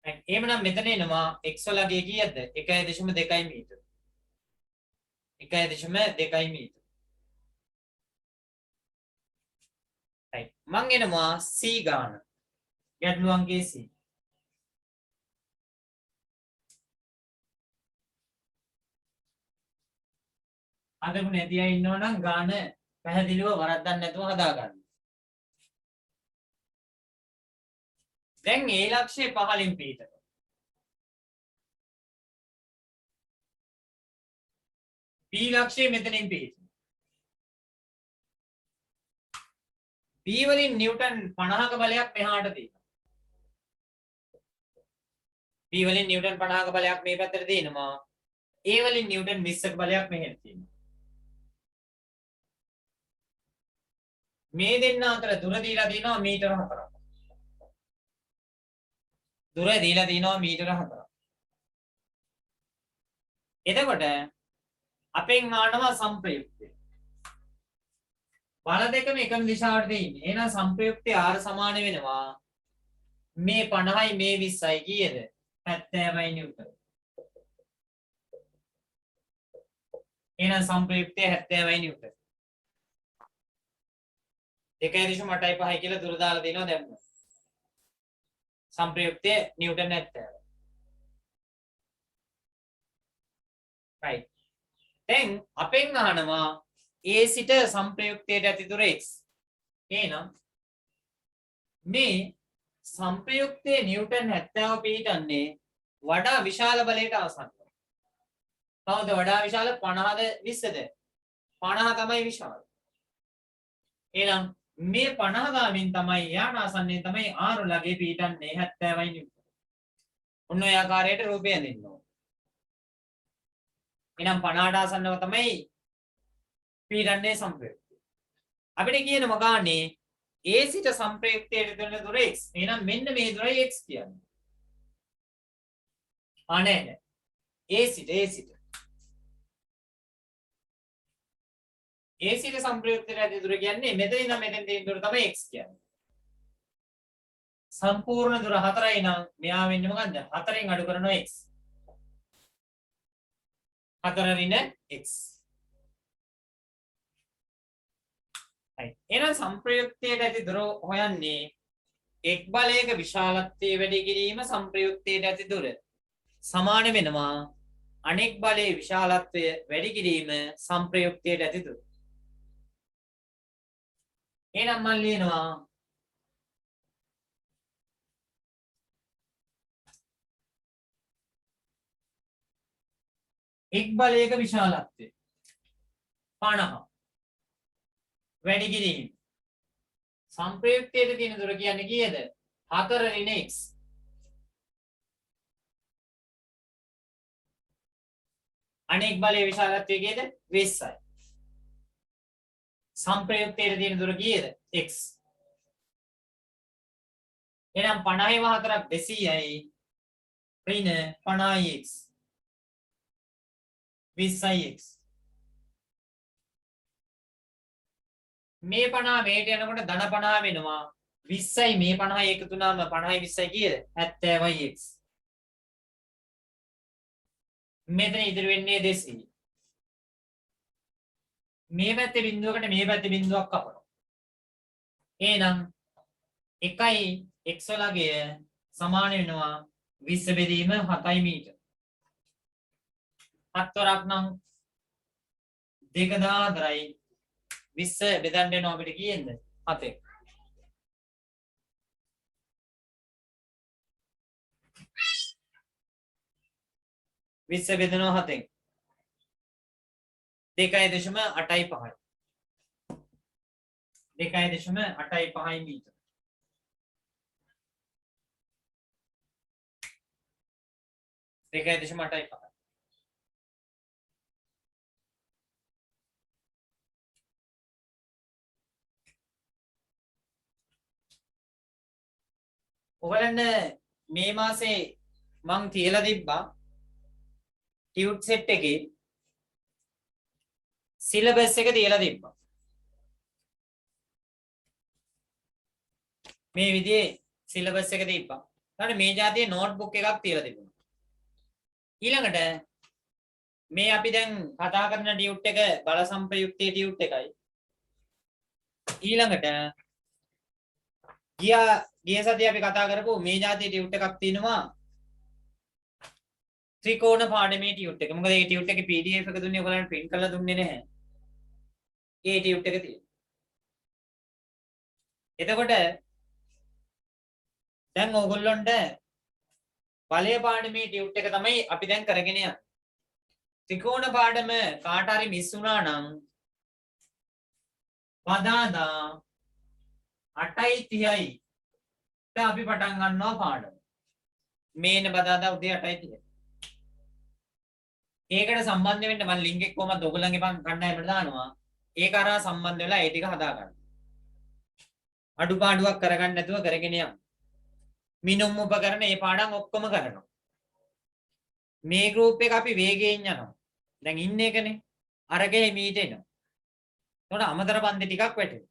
එහෙමනම් මෙතන එනවා x වලගේ කීයද 1.2 මීටර 1.2 මීටර right මං එනවා c ගාන ගැටළු අංකයේ c අදමු නැති අය ඉන්නවනම් ගාන පැහැදිලිව වරද්දන්න නැතුව හදාගන්න දැන් a ලක්ෂය පහලින් පිටත b ලක්ෂය මෙතනින් පිටත b වලින් නිව්ටන් 50ක බලයක් මෙහාට තියෙනවා b වලින් නිව්ටන් 50ක බලයක් මේ පැත්තට තියෙනවා a වලින් නිව්ටන් 20ක බලයක් මෙහෙට තියෙනවා මේ දෙන්න අතර දුර දීලා තියෙනවා මීටර 4ක් දුර දීලා තියෙනවා මීටර 4ක් එතකොට අපෙන් ආනවා සංප්‍රයුක්තය බල දෙකම එකම දිශාවට තියෙන්නේ එහෙනම් සංප්‍රයුක්තය r සමාන වෙනවා මේ 50යි මේ 20යි කීයද 70යි නිව්ටන් එහෙනම් සංප්‍රයුක්තය 70යි නිව්ටන් 2.85 කියලා දුර දාලා දෙනවා දැම්ම සංප්‍රයුක්තය නිව්ටන් 70 right දැන් අපෙන් අහනවා a සිට සංප්‍රයුක්තයට ඇති දුර x එහෙනම් මේ සංප්‍රයුක්තයේ නිව්ටන් 70 පිටන්නේ වඩා විශාල බලයට ආසන්නව කවුද වඩා විශාල 50ද 20ද 50 තමයි විශාල එහෙනම් මේ 50 ගාමින් තමයි යාන ආසන්නයෙන් තමයි r ළගේ පිටන්නේ 70යි නිව්ටන් ඔන්න ඔය ආකාරයට රූපය දෙන්න ඕන එහෙනම් 50ට ආසන්නව තමයි පීඩන්නේ සංප්‍රයුක්තය අපිට කියන මොකානේ a සිට සංප්‍රයුක්තයට දෙන දුර x එහෙනම් මෙන්න මේ දුරයි x කියන්නේ නෑ a සිට සංප්‍රයුක්තයට ඇති දුර කියන්නේ මෙතන ඉඳන් මෙතෙන් තියෙන දුර තමයි x කියන්නේ සම්පූර්ණ දුර 4යි නම් මෙයා වෙන්නේ මොකන්ද 4ෙන් අඩු කරනවා x 4 ඍණ x right එහෙනම් සංප්‍රයුක්තයට ඇති දුර හොයන්නේ එක් බලයක විශාලත්වයේ වැඩි කිරීම සංප්‍රයුක්තයට ඇති දුර සමාන වෙනවා අනෙක් බලයේ විශාලත්වය වැඩි කිරීම සංප්‍රයුක්තයට ඇති දුර එහෙනම් මම ලියනවා එක් බලයක විශාලත්වය 50 වැඩි කිරීම සංප්‍රයුක්තයට තියෙන දුර කියන්නේ කීයද 4 ඍණ x අනෙක් බලයේ විශාලත්වය කීයද 20යි සංප්‍රයුක්තයට තියෙන දුර කීයද x එහෙනම් 50යි 4ක් 200යි ඍණ 50x 20x මේ 50 මේට යනකොට ධන 50 වෙනවා 20යි මේ 50යි එකතු වුණාම 50යි 20යි කීයද 70x මෙතන ඉදිරි වෙන්නේ 200 මේ පැත්තේ බිඳුවකට මේ පැත්තේ බිඳුවක් කපනවා එහෙනම් 1යි x වලගේ සමාන වෙනවා 20 බෙදීම 7යි මීටර 7 වරක් නම් 2000යි 20 බෙදන්න වෙනවා අපිට කීයෙන්ද 7ෙන් 20 බෙදනවා 7ෙන් 2.85යි 2.85යි මීටර ඔයගලන්න මේ මාසේ මං තියලා තිබ්බා ටියුට් සෙට් එකේ සිලබස් එක තියලා තිබ්බා මේ විදිහේ සිලබස් එක තිබ්බා ඊළඟට මේ જાතියේ නෝට්බුක් එකක් තියලා තිබුණා. ඊළඟට මේ අපි දැන් කතා කරන ඩියුට් එක බල සම්ප්‍රයුක්තයේ ඩියුට් එකයි. ඊළඟට ගිය සතියේ අපි කතා කරපු මේ જાතියේ ඩියුට් එකක් තියෙනවා. ත්‍රිකෝණ පාඩමේ ටියුට් එක. මොකද මේ ටියුට් එකේ PDF එක දුන්නේ ඔයගලන්ට print කරලා දුන්නේ නැහැ. ඒ ටියුට් එක තියෙනවා. එතකොට දැන් ඕගොල්ලොන්ට බලය පාඩමේ ටියුට් එක තමයි අපි දැන් කරගෙන යන්නේ. ත්‍රිකෝණ පාඩම කාට හරි මිස් වුණා නම් පදාදා 8:30යි ට අපි පටන් ගන්නවා පාඩම. මේන බදාදා උදේ 8:30. ඒකට සම්බන්ධ වෙන්න මම ලින්ක් එක කොහමද ඔයගොල්ලන්ගේ කණ්ඩායමට දානවා. ඒක අරහා සම්බන්ධ වෙලා ඒ ටික හදා ගන්න. අඩුපාඩුවක් කරගන්න නැතුව කරගෙන යන්න. මිනුම් උපකරණ මේ පාඩම් ඔක්කොම කරනවා. මේ ගෲප් එක අපි වේගයෙන් යනවා. දැන් ඉන්නේ එකනේ. අරගේ මීට එනවා. එතකොට අමතර පන්ති ටිකක් වැටෙනවා.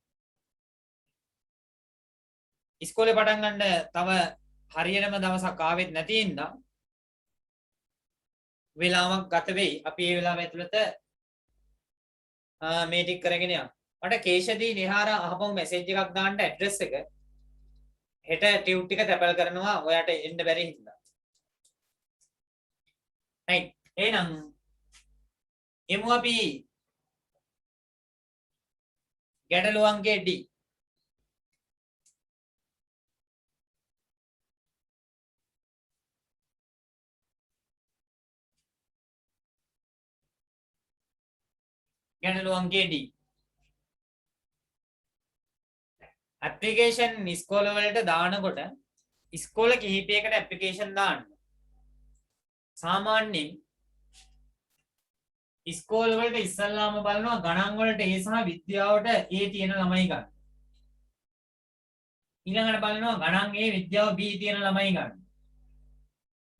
ඉස්කෝලේ පටන් ගන්න තව හරියටම දවසක් ආවෙත් නැති ඉඳා වෙලාවක් ගත වෙයි. අපි මේ වෙලාව ඇතුළත මේ ටික කරගෙන යමු. මට කේෂදී නිහාර අහපොන් මැසේජ් එකක් දාන්න ඇඩ්‍රස් එක. හෙට ටියුට් ටික තැපල් කරනවා ඔයාට එන්න බැරි හින්දා. right. එහෙනම් එමු අපි ගැටලු අංකය D. ගැටලු අංකය D. ඇප්ලිකේෂන් ඉස්කෝල වලට දානකොට ඉස්කෝල කිහිපයකට ඇප්ලිකේෂන් දාන්න. සාමාන්‍යයෙන් ඉස්කෝල වලට ඉස්සල්ලාම බලනවා ගණන් වලට A සහ විද්‍යාවට A තියෙන ළමයි ගන්න. ඊළඟට බලනවා ගණන් A විද්‍යාව B තියෙන ළමයි ගන්න.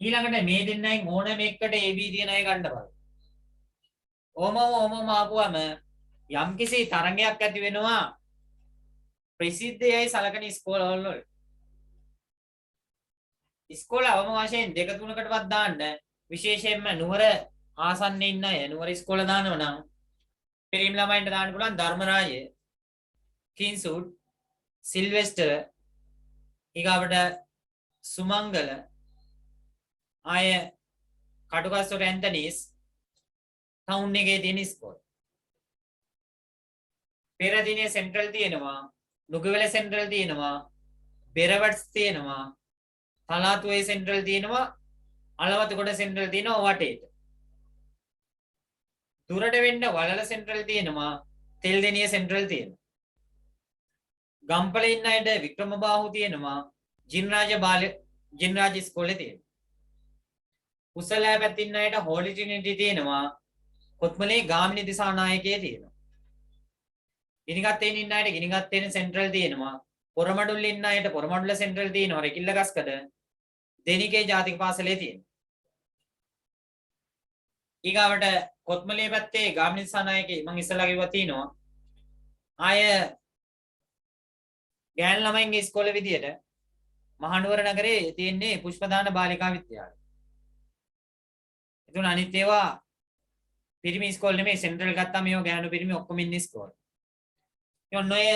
ඊළඟට මේ දෙන්නයින් ඕනම එකකට A B තියෙන අය ගන්න බලන්න. ඕමම ආපුවම යම්කිසි තරංගයක් ඇති වෙනවා ප්‍රසිද්ධයයි සලකන ඉස්කෝලවල වල. ඉස්කෝල අවම වශයෙන් දෙක තුනකටවත් දාන්න විශේෂයෙන්ම නුවර ආසන්නයේ ඉන්න අය නුවර ඉස්කෝල දානවා නම් පිරිමි ළමයින්ට දාන්න පුළුවන් ධර්මරාජ, කින්සුට්, සිල්වෙස්ටර්, ඊගාවට සුමංගල, ආය කටුකස්සොට ඇන්තනිස් ටවුන් එකේ තියෙන ඉස්කෝල. පෙරදිනේ සෙන්ට්‍රල් තියෙනවා, නුගවැල සෙන්ට්‍රල් තියෙනවා, බෙරවට්ස් තියෙනවා, තලාතුවේ සෙන්ට්‍රල් තියෙනවා, අලවතකොට සෙන්ට්‍රල් තියෙනවා වටේට. දුරට වෙන්න වලල සෙන්ට්‍රල් තියෙනවා, තෙල්දෙනිය සෙන්ට්‍රල් තියෙනවා. ගම්පල ඉන්න අයට වික්‍රමබාහු තියෙනවා, ජින්රාජ ඉස්කෝලේ තියෙනවා. කුසලෑ පැත්තේ ඉන්න අයට හෝලි ට්‍රිනිටි තියෙනවා, කොත්මලේ ගාමිණී දිසානායකයේ තියෙනවා. ගිනිගත්තේන ඉන්න අයට ගිනිගත්තේන සෙන්ට්‍රල් තියෙනවා. පොරමඩුල්ල ඉන්න අයට පොරමඩුල්ල සෙන්ට්‍රල් තියෙනවා. රෙකිල්ලගස්කඩ දෙනිකේ ජාතික පාසලේ තියෙනවා. ඊගාවට කොත්මලේ පැත්තේ ගාමිණී දිසානායකේ මම ඉස්සලා කිව්වා තියෙනවා. ආය ගෑන් ළමයින්ගේ ඉස්කෝලේ විදියට මහනුවර නගරේ තියෙන්නේ පුෂ්පදාන බාලිකා විද්‍යාලය. එතුණ අනිත් ඒවා පිරිමි ඉස්කෝල නෙමෙයි සෙන්ට්‍රල් ගත්තාම ඒවා ගෑනු පිරිමි ඔක්කොම ඉන්නේ ඉස්කෝල. ඔය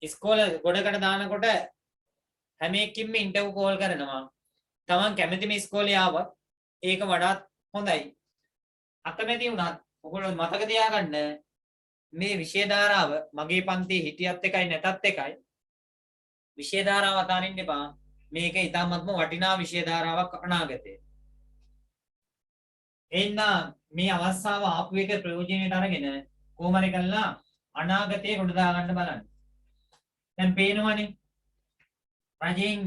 ඉස්කෝල ගොඩකට දානකොට හැම එකකින්ම ඉන්ටර්විව් කෝල් කරනවා. තමන් කැමතිම ඉස්කෝලේ ආවත් ඒක වඩාත් හොඳයි. අකමැති වුණත් ඔයගොල්ලෝ මතක තියාගන්න මේ විෂය ධාරාව මගේ පන්තියේ හිටියත් එකයි නැතත් එකයි. විෂය ධාරාව අතාරින්න එපා. මේක ඊටාත්ම වටිනා විෂය ධාරාවක් අනාගතේ. එහෙනම් මේ අවස්ථාව ආපු එක ප්‍රයෝජනෙට අරගෙන කොහොම හරි කළා අනාගතේ ගොඩ දා ගන්න බලන්න. දැන් පේනවනේ රජෙන්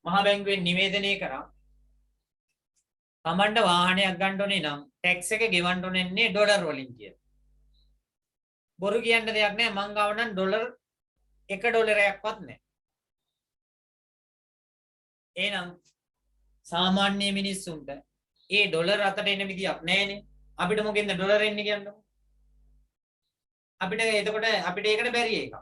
මහ බැංකුවෙන් නිවේදනය කරා තමන්ට වාහනයක් ගන්න ඕනේ නම් ටැක්ස් එක ගෙවන්න ඕනේ ඩොලර් වලින් කියලා. බොරු කියන්න දෙයක් නැහැ. මං ගාව නම් ඩොලර් 1 ඩොලරයක්වත් නැහැ. එහෙනම් සාමාන්‍ය මිනිස්සුන්ට ඒ ඩොලර් අතට එන විදියක් නැහැනේ. අපිට මොකෙන්ද ඩොලර් එන්නේ කියන්නේ? අපිට එතකොට අපිට ඒකට බැරි එකක්.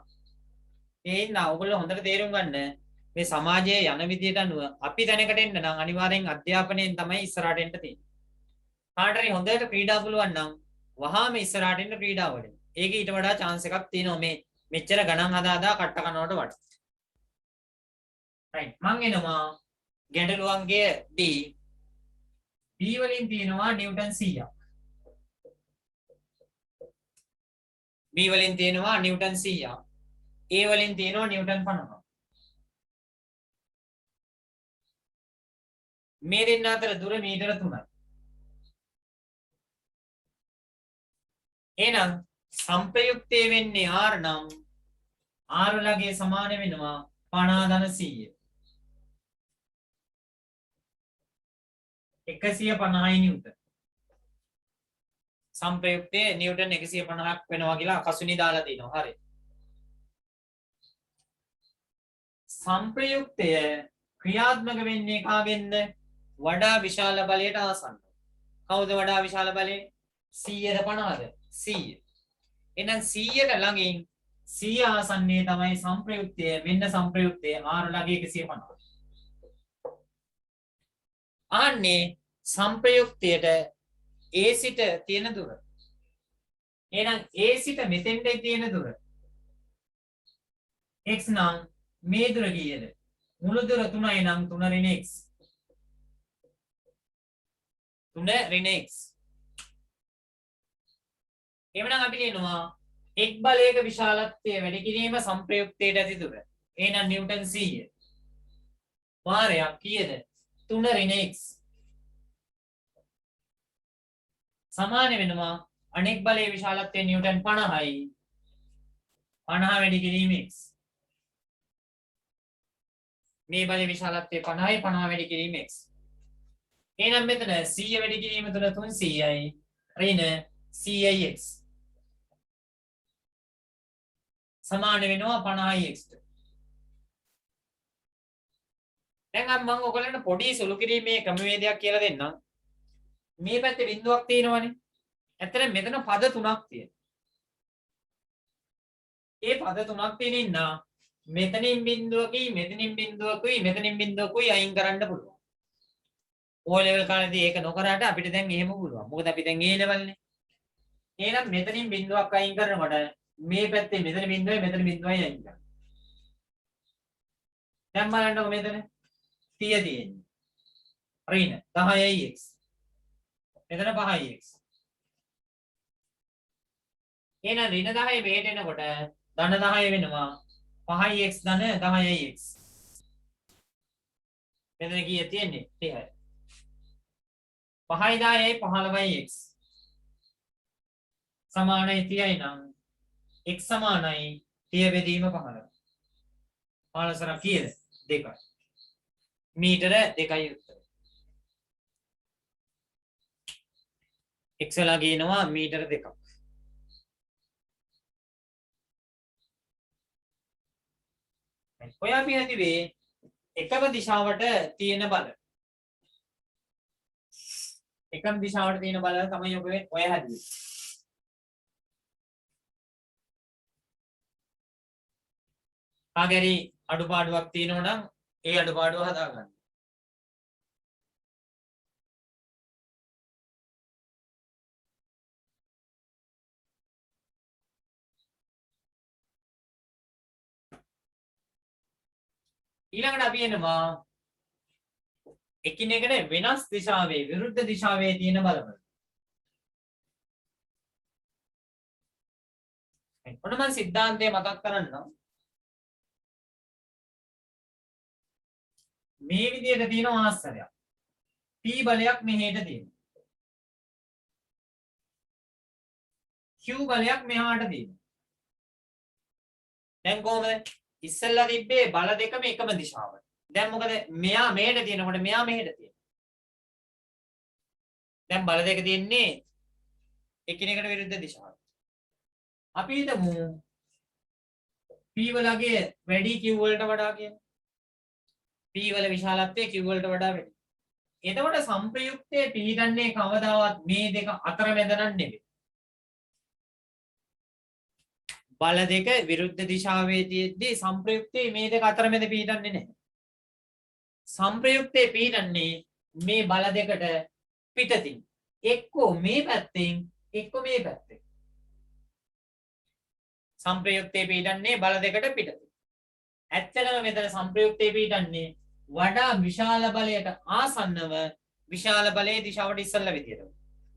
ඒ හින්දා ඔයගොල්ලෝ හොඳට තේරුම් ගන්න මේ සමාජයේ යන විදියට අනුව අපි දැනකට එන්න නම් අනිවාර්යෙන් අධ්‍යාපනයෙන් තමයි ඉස්සරහට එන්න තියෙන්නේ. කාට හරි හොඳට ක්‍රීඩා පුළුවන් නම් වහාම ඉස්සරහට එන්න ක්‍රීඩා වලින්. ඒක ඊට වඩා chance එකක් තියෙනවා මේ මෙච්චර ගණන් හදා කට්ට කනවට වඩා. right මං එනවා ගැටළු අංකය D. B වලින් තියෙනවා නිව්ටන් 100ක්. B වලින් තියෙනවා නිව්ටන් 100ක්. A වලින් තියෙනවා නිව්ටන් 50ක්. මේ දෙන්න අතර දුර මීටර 3යි. එහෙනම් සංප්‍රයුක්තය වෙන්නේ R නම් R වලගේ සමාන වෙනවා 50 ධන 100. 150යි නිව්ටන්. සංප්‍රයුක්තයේ නිව්ටන් 150ක් වෙනවා කියලා කසුනි දාලා තිනවා. හරි. සංප්‍රයුක්තය ක්‍රියාත්මක වෙන්නේ කාගෙන්ද? වඩා විශාල බලයට ආසන්න. කවුද වඩා විශාල බලය? 100ද 50ද? 100. එහෙනම් 100ට ළඟින් 100 ආසන්නයේ තමයි සංප්‍රයුක්තය වෙන්න සංප්‍රයුක්තය R ළඟ 150. අහන්නේ සංප්‍රයුක්තයට A සිට තියෙන දුර. එහෙනම් A සිට මෙතෙන්ට තියෙන දුර x නම් මේ දුර කීයද? මුළු දුර 3යි නම් 3 ඍණ x. 3 ඍණ x. එhmenan අපි ලියනවා එක් බලයක විශාලත්වය වැඩි කිරීම සංප්‍රයුක්තයට ඇති දුර. එහෙනම් නිව්ටන් 100. වාරයක් කීයද? 3 ඍණ x. සමාන වෙනවා අනෙක් බලයේ විශාලත්වය නිව්ටන් 50යි. 50 වැඩි කිරීම x. මේ බලයේ විශාලත්වය 50යි 50 වැඩි කිරීම x. එහෙනම් මෙතන 100 වැඩි කිරීම තුන 300යි ඍණ 100යි x. සමාන වෙනවා 50යි x ට. දැන් මම ඔයගොල්ලන්ට පොඩි සුළු කිරීමේ ක්‍රමවේදයක් කියලා දෙන්නම්. මේ පැත්තේ බිඳුවක් තියෙනවනේ. ඇත්තට මෙතන පද තුනක් තියෙනවා. ඒ පද තුනක් තියෙන ඉන්නා මෙතනින් බිඳුවකුයි මෙතනින් බිඳුවකුයි මෙතනින් බිඳුවකුයි අයින් කරන්න පුළුවන්. O level කාලේදී ඒක නොකරාට අපිට දැන් එහෙම පුළුවන්. මොකද අපි දැන් A level නේ. එහෙනම් මෙතනින් බිඳුවක් අයින් කරනකොට මේ පැත්තේ මෙතන බිඳුවයි මෙතන බිඳුවයි අයින් කරනවා. දැන් බලන්නකො මෙතන 30 තියෙන්නේ. ඍණ 10යි x. මෙතන 5යි x. එහෙනම් ඍණ 10 මෙහෙට එනකොට ධන 10 වෙනවා 5යි x ධන 10යි x. මෙතන කීය තියෙන්නේ 30යි. 5යි 10යි 15යි x. සමානයි 30යි නම් x සමානයි 30 බෙදීම 15. 15 කීයද? 2යි. මීටර 2යි උත්තර. x ලා ගේනවා මීටර 2ක්. ඔය අපි හදිවේ එකම දිශාවට තියෙන බල. එකම දිශාවට තියෙන බල තමයි ඔය හදිවේ. ආගරි අඩුපාඩුවක් තියෙනවා නම් ඒ අඩුපාඩුව හදාගන්න. ඊළඟට අපි එනවා එකිනෙකට වෙනස් දිශාවේ විරුද්ධ දිශාවේ තියෙන බලවල. ඔන්න මම සිද්ධාන්තය මතක් කරන්නම්. මේ විදිහට තියෙන ආශ්‍රයයක්. P බලයක් මෙහෙට තියෙනවා. Q බලයක් මෙහාට තියෙනවා. දැන් කොහමද? ඉස්සෙල්ලා තිබ්බේ බල දෙකම එකම දිශාවට. දැන් මොකද? මෙයා මෙහෙට තියෙනකොට මෙයා මෙහෙට තියෙනවා. දැන් බල දෙක තියෙන්නේ එකිනෙකට විරුද්ධ දිශාවට. අපි හිතමු P වලගේ වැඩි Q වලට වඩා කියලා. P වල විශාලත්වය Q වලට වඩා වැඩි. එතකොට සංප්‍රයුක්තයේ පිළිගන්නේ කවදාවත් මේ දෙක අතර මැද නෙවෙයි. බල දෙක විරුද්ධ දිශාවේ තියෙද්දී සංප්‍රයුක්තයේ මේ දෙක අතර මැද පිළිගන්නේ නැහැ. සංප්‍රයුක්තේ පීඩන්නේ මේ බල දෙකට පිටතින්. එක්කෝ මේ පැත්තෙන් එක්කෝ මේ පැත්තෙන්. සංප්‍රයුක්තේ පීඩන්නේ බල දෙකට පිටතින්. ඇත්තටම මෙතන සංප්‍රයුක්තේ පීඩන්නේ වඩා විශාල බලයට ආසන්නව විශාල බලයේ දිශාවට ඉස්සල්ලා විදියට.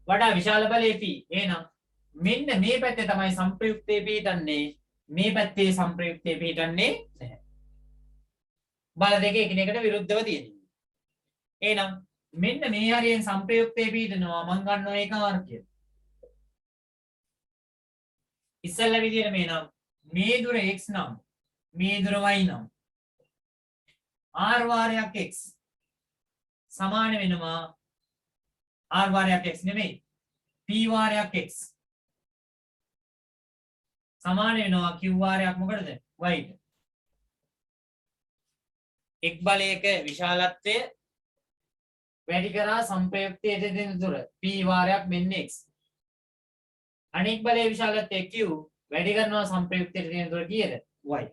වඩා විශාල බලයේ P. එහෙනම් මෙන්න මේ පැත්තේ තමයි සංප්‍රයුක්තේ පීඩන්නේ. මේ පැත්තේ සංප්‍රයුක්තේ පීඩන්නේ නැහැ. බල දෙක එකිනෙකට විරුද්ධව තියෙනවා. එහෙනම් මෙන්න මේ හරියෙන් සංප්‍රයුක්තේ පීඩනවා මම ගන්නවා ඒක R කියලා. ඉස්සල්ලා විදියට මේ නම් මේ දුර x නම් මේ දුර y නම් r වාරයක් x සමාන වෙනවා r වාරයක් x නෙමෙයි p වාරයක් x සමාන වෙනවා q වාරයක් මොකටද y ට. එක් බලයක විශාලත්වය වැඩි කරා සංප්‍රයුක්තයට දෙන දුර p වාරයක් මෙන්න x. අනෙක් බලයේ විශාලත්වය q වැඩි කරනවා සංප්‍රයුක්තයට දෙන දුර කීයද y.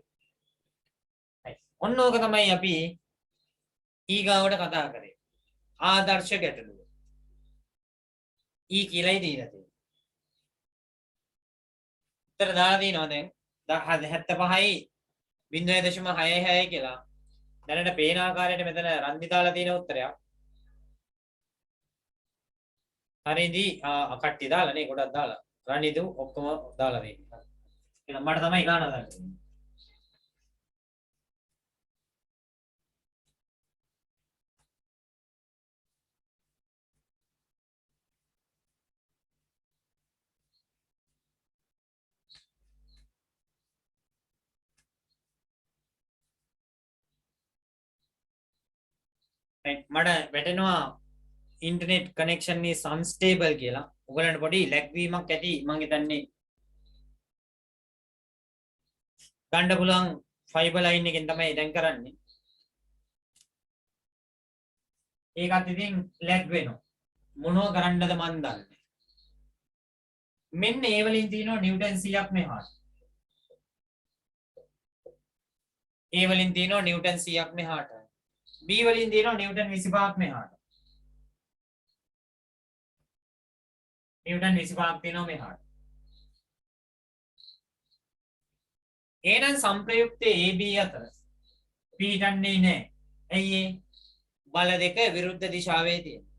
ඔන්න ඕක තමයි අපි ඊගාවට කතා කරේ. ආදර්ශ ගැටලුව. ඊ කියලායි දීලා තියෙන්නේ. උත්තර දාලා දිනවා දැන් 75යි 0.66 කියලා. දැනට පේන ආකාරයට මෙතන රන්දි දාලා තියෙන උත්තරයක්. හරිදි කට්ටි දාලා නේ ගොඩක් දාලා. රනිදු ඔක්කොම දාලා දෙන්න. එහෙනම් මට තමයි ගාන දාන්න. මට වැටෙනවා ඉන්ටර්නෙට් කනෙක්ෂන් is unstable කියලා. ඔයගලන්ට පොඩි ලැග් වීමක් ඇති මම හිතන්නේ. ගන්න පුළුවන් ෆයිබර් ලයින් එකෙන් තමයි දැන් කරන්නේ. ඒකත් ඉතින් ලැග් වෙනවා. මොනවා කරන්නද මන් දන්නේ. මෙන්න ඒ වලින් තියෙනවා නිව්ටන් 100ක් මෙහාට. ඒ වලින් තියෙනවා නිව්ටන් 100ක් මෙහාට. B වලින් තියෙනවා නිව්ටන් 25ක් මෙහාට. නිව්ටන් 25ක් තියෙනවා මෙහාට. එහෙනම් සංප්‍රයුක්තයේ AB අතර පිටන්නේ නැහැ. ඇයි ඒ? බල දෙක විරුද්ධ දිශාවේ තියෙනවා.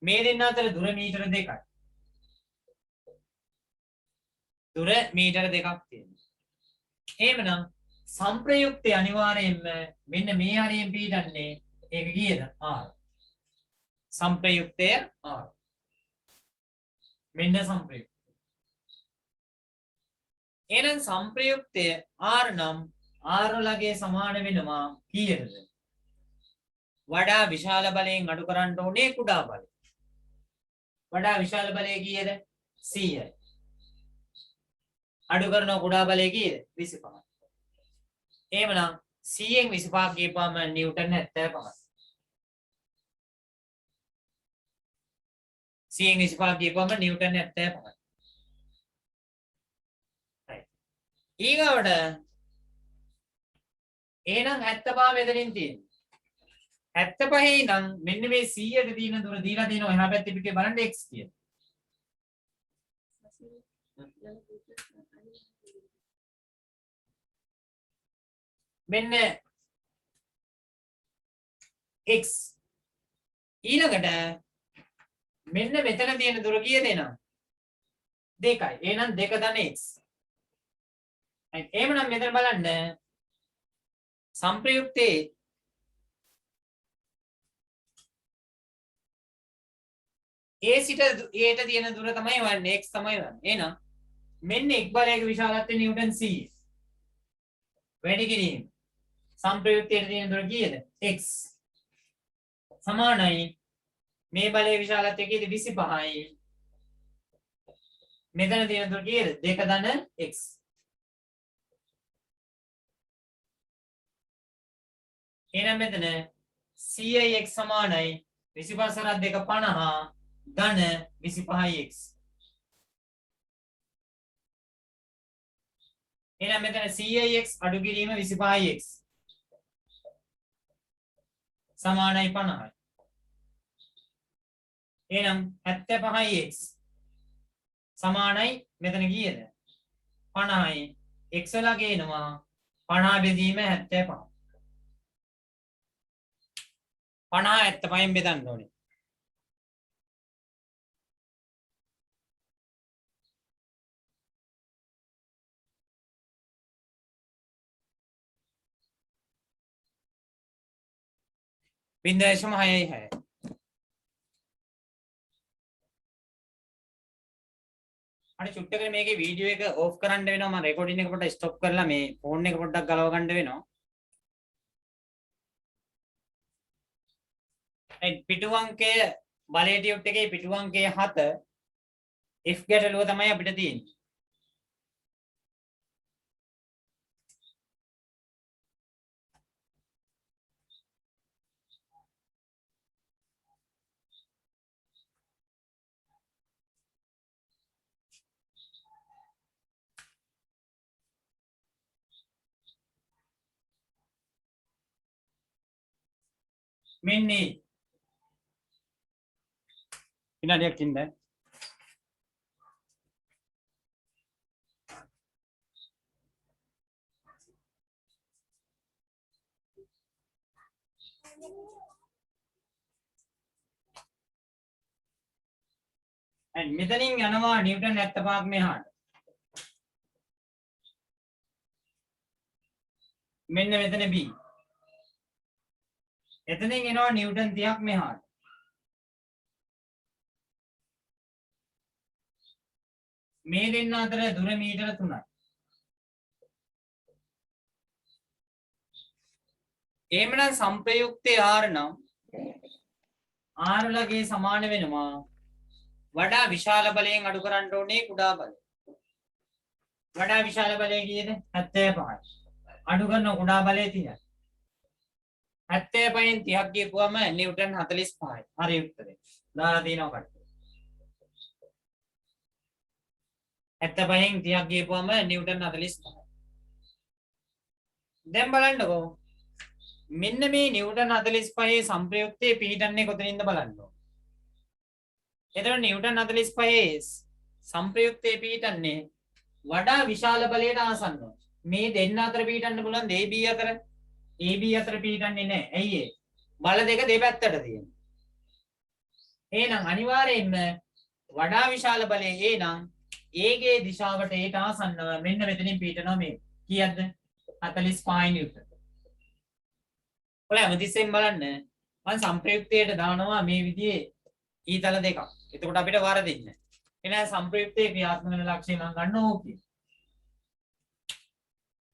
මේ දෙන්න අතර දුර මීටර 2යි. දුර මීටර 2ක් තියෙනවා. එහෙමනම් සංප්‍රයුක්තය අනිවාර්යයෙන්ම මෙන්න මේ හරියෙන් පිටන්නේ ඒක කීයද? R. සංප්‍රයුක්තය R. මෙන්න සංප්‍රයුක්තය. එහෙනම් සංප්‍රයුක්තය R නම් R වලගේ සමාන වෙනවා කීයටද? වඩා විශාල බලයෙන් අඩු කරන්න ඕනේ කුඩා බලය. වඩා විශාල බලය කීයද? 100යි. අඩු කරන කුඩා බලය කීයද? 25යි. එහෙමනම් 100න් 25 කියපුවම නිව්ටන් 75යි. 100න් 25 කියපුවම නිව්ටන් 75යි. ඊගවට එහෙනම් 75 මෙතනින් තියෙනවා. 75 නම් මෙන්න මේ 100ට තියෙන දුර දීලා තියෙනවා එහා පැත්තේ පිටේ බලන්න x කියන. මෙන්න x ඊළඟට මෙන්න මෙතන තියෙන දුර කීයද එනම් 2යි. එහෙනම් 2 ධන x. එහෙමනම් මෙතන බලන්න සංප්‍රයුක්තේ A සිට A ට තියෙන දුර තමයි වන්නේ x තමයි වන්නේ. එහෙනම් මෙන්න එක් බලයක විශාලත්වය නිව්ටන් 100. වැඩි කිරීම සංප්‍රයුක්තයට තියෙන දුර කීයද? x. සමානයි මේ බලයේ විශාලත්වය කීයද? 25යි. මෙතන තියෙන දුර කීයද? 2 ධන x. එහෙනම් මෙතන 100යි x සමානයි 25 සරත් 2 50 ධන 25යි x. එහෙනම් මෙතන 100යි x අඩු කිරීම 25යි x. සමානයි 50යි. එහෙනම් 75යි x සමානයි මෙතන කීයද? 50යි. x වල ගේනවා 50 බෙදීම 75. 50 75න් බෙදන්න ඕනේ. බින්දේශම 6යි 6. අනේ චුට්ටකට මේකේ වීඩියෝ එක ඕෆ් කරන්න වෙනවා. මම රෙකෝඩින් එක පොඩ්ඩක් ස්ටොප් කරලා මේ ෆෝන් එක පොඩ්ඩක් ගලව ගන්න වෙනවා. පිටු අංකය බලයේ ටියුට් එකේ පිටු අංකය 7 F ගැටලුව තමයි අපිට තියෙන්නේ. මෙන්න විනාඩියක් ඉන්න. මෙතනින් යනවා නිව්ටන් 75ක් මෙහාට. මෙන්න මෙතන B. එතනින් එනවා නිව්ටන් 30ක් මෙහාට. මේ දෙන්න අතර දුර මීටර 3යි. එහෙමනම් සංප්‍රයුක්තේ R නම් R ලගේ සමාන වෙනවා වඩා විශාල බලයෙන් අඩු කරන්න ඕනේ කුඩා බලය. වඩා විශාල බලය කීයද? 75යි. අඩු කරන කුඩා බලය 30යි. 75න් 30ක් ගියපුවම නිව්ටන් 45යි. හරි උත්තරේ. දාලා තිනවා කට්ටිය. 75න් 30ක් ගියපුවම නිව්ටන් 45යි. දැන් බලන්නකෝ. මෙන්න මේ නිව්ටන් 45 සංප්‍රයුක්තයේ පිහිටන්නේ කොතනින්ද බලන්න ඕනේ. එතකොට නිව්ටන් 45 සංප්‍රයුක්තයේ පිහිටන්නේ වඩා විශාල බලයට ආසන්නව. මේ දෙන්න අතර පිහිටන්න පුළුවන් AB අතර. AB අතර පිහිටන්නේ නැහැ. ඇයි ඒ? බල දෙක දෙපැත්තට තියෙනවා. එහෙනම් අනිවාර්යයෙන්ම වඩා විශාල බලය A නම් A ගේ දිශාවට ඒට ආසන්නව මෙන්න මෙතනින් පිහිටනවා මේ. කීයක්ද? 45 නිව්ටන්. ඔයාලා හැමතිස්සෙම බලන්න මම සංප්‍රයුක්තයට දානවා මේ විදිහේ ඊතල දෙකක්. එතකොට අපිට වරදින්නේ නැහැ. එහෙනම් සංප්‍රයුක්තයේ ක්‍රියාත්මක වෙන ලක්ෂය මම ගන්න ඕකේ.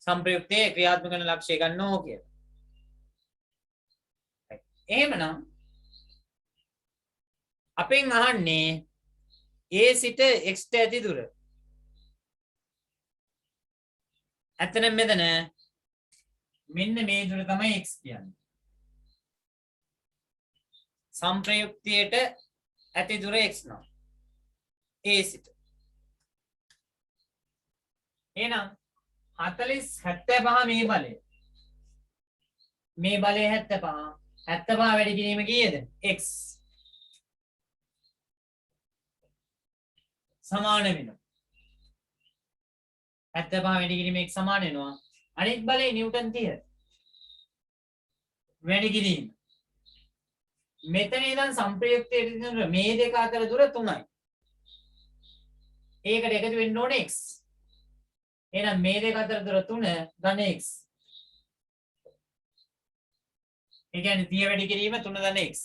සංප්‍රයුක්තයේ ක්‍රියාත්මක වෙන ලක්ෂය ගන්න ඕකේ. එහෙමනම් අපෙන් අහන්නේ A සිට x ට ඇති දුර. ඇත්තටම මෙතන මෙන්න මේ දුර තමයි x කියන්නේ. සංප්‍රයුක්තයට ඇති දුර x නම් A සිට. එහෙනම් 40 75 මේ බලය. මේ බලය 75. 75 වැඩි කිරීම කීයද? x. සමාන වෙනවා. 75 වැඩි කිරීම x සමාන වෙනවා. අනිත් බලය නිව්ටන් 30. වැඩි කිරීම. මෙතන ඉඳන් සංප්‍රයුක්තයට තියෙන මේ දෙක අතර දුර 3යි. ඒකට එකතු වෙන්න ඕනේ x. එහෙනම් මේ දෙක අතර දුර 3 ධන x. ඒ කියන්නේ 30 වැඩි කිරීම 3 ධන x.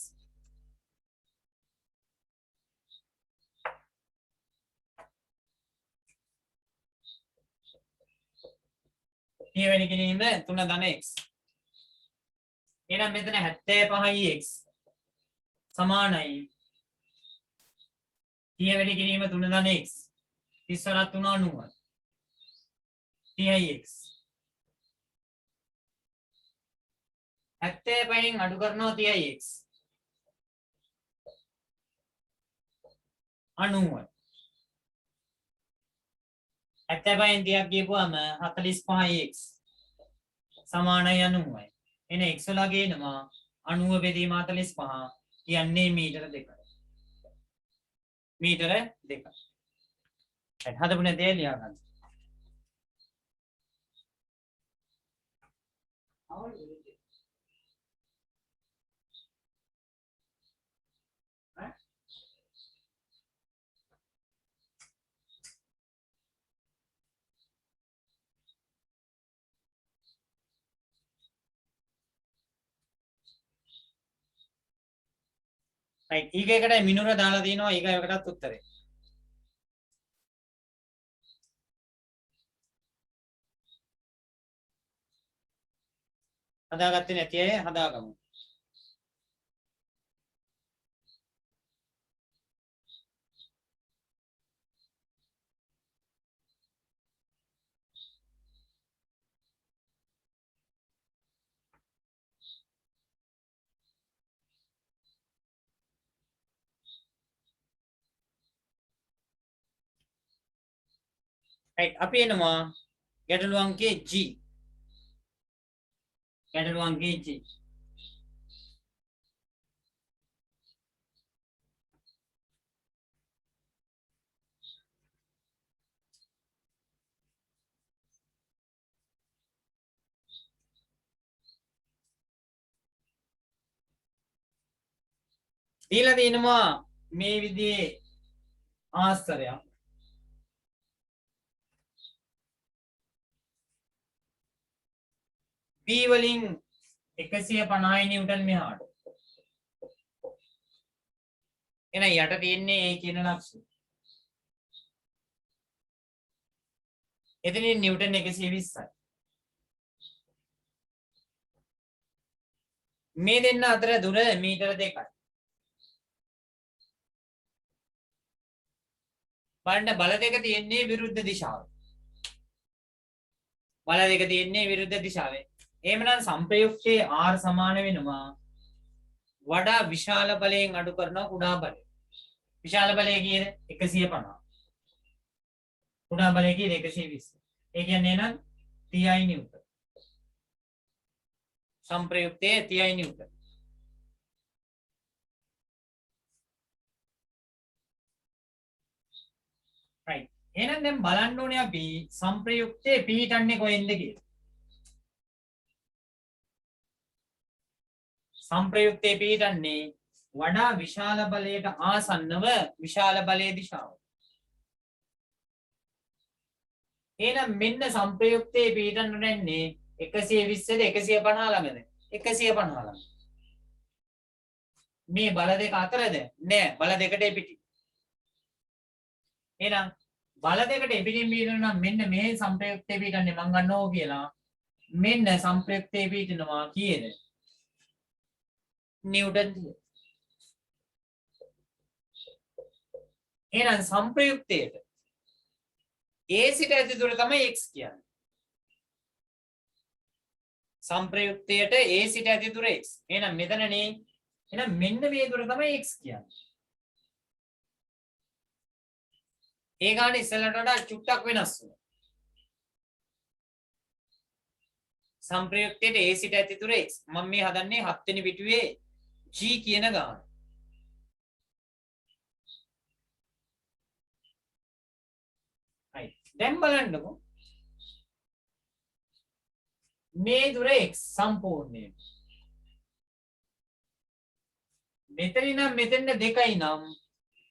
වැඩි කිරීම 3 ධන x. එහෙනම් මෙතන 75යි x සමානයි 30 වැඩි කිරීම 3 ධන x 30 වරක් 3 90යි 30යි x 75න් අඩු කරනවා 30යි x 90යි 75න් 30ක් ගියපුවම 45යි x සමානයි 90යි. එන x වල ගේනවා 90 බෙදීම 45 කියන්නේ මීටර 2යි. මීටර 2යි. හදපු නැතේ ලියා ගන්න. right ඊග එකට මිනුර දාලා දිනවා ඊග එකටත් උත්තරේ. හදාගත්තේ නැති අය හදාගමු. right අපි එනවා ගැටළු අංකයේ G. ගැටළු අංකයේ G. දීලා තියෙනවා මේ විදිහේ ආස්තරයක්. B වලින් 150 නිව්ටන් මෙහාට. එහෙනම් යට තියෙන්නේ A කියන ලක්ෂය. එතනින් නිව්ටන් 120යි. මේ දෙන්න අතර දුර මීටර 2යි. බලන්න බල දෙක තියෙන්නේ විරුද්ධ දිශාවේ. බල දෙක තියෙන්නේ විරුද්ධ දිශාවේ. එහෙමනම් සංප්‍රයුක්තයේ R සමාන වෙනවා වඩා විශාල බලයෙන් අඩු කරන කුඩා බලය. විශාල බලය කියන්නේ 150. කුඩා බලය කියන්නේ 120. ඒ කියන්නේ නම් 30 නිව්ටන්. සංප්‍රයුක්තයේ 30 නිව්ටන්. right එහෙනම් දැන් බලන්න ඕනේ අපි සංප්‍රයුක්තයේ පිහිටන්නේ කොහෙන්ද කියලා. සංප්‍රයුක්තයේ පිහිටන්නේ වඩා විශාල බලයට ආසන්නව විශාල බලයේ දිශාව. එහෙනම් මෙන්න සංප්‍රයුක්තයේ පිහිටන්න නැන්නේ 120ද 150 ළඟද? 150 ළඟ. මේ බල දෙක අතරද? නෑ බල දෙකට පිටි. එහෙනම් බල දෙකට පිටින් පිටින් නම් මෙන්න මේ සංප්‍රයුක්තයේ පිහිටන්නේ මං ගන්නෝ කියලා. මෙන්න සංප්‍රයුක්තයේ පිහිටනවා කීයද? නිව්ටන් 30. එහෙනම් සංප්‍රයුක්තයට A සිට ඇති දුර තමයි x කියන්නේ. සංප්‍රයුක්තයට A සිට ඇති දුර x. එහෙනම් මෙතනනේ එහෙනම් මෙන්න මේ දුර තමයි x කියන්නේ. ඒ ගාන ඉස්සෙල්ලට වඩා චුට්ටක් වෙනස් වෙනවා. සංප්‍රයුක්තයට A සිට ඇති දුර x. මම මේ හදන්නේ 7 වෙනි පිටුවේ G කියන ගාන. right දැන් බලන්නකො මේ දුර x සම්පූර්ණයෙන් මෙතන නම් මෙතෙන්ද 2යි නම්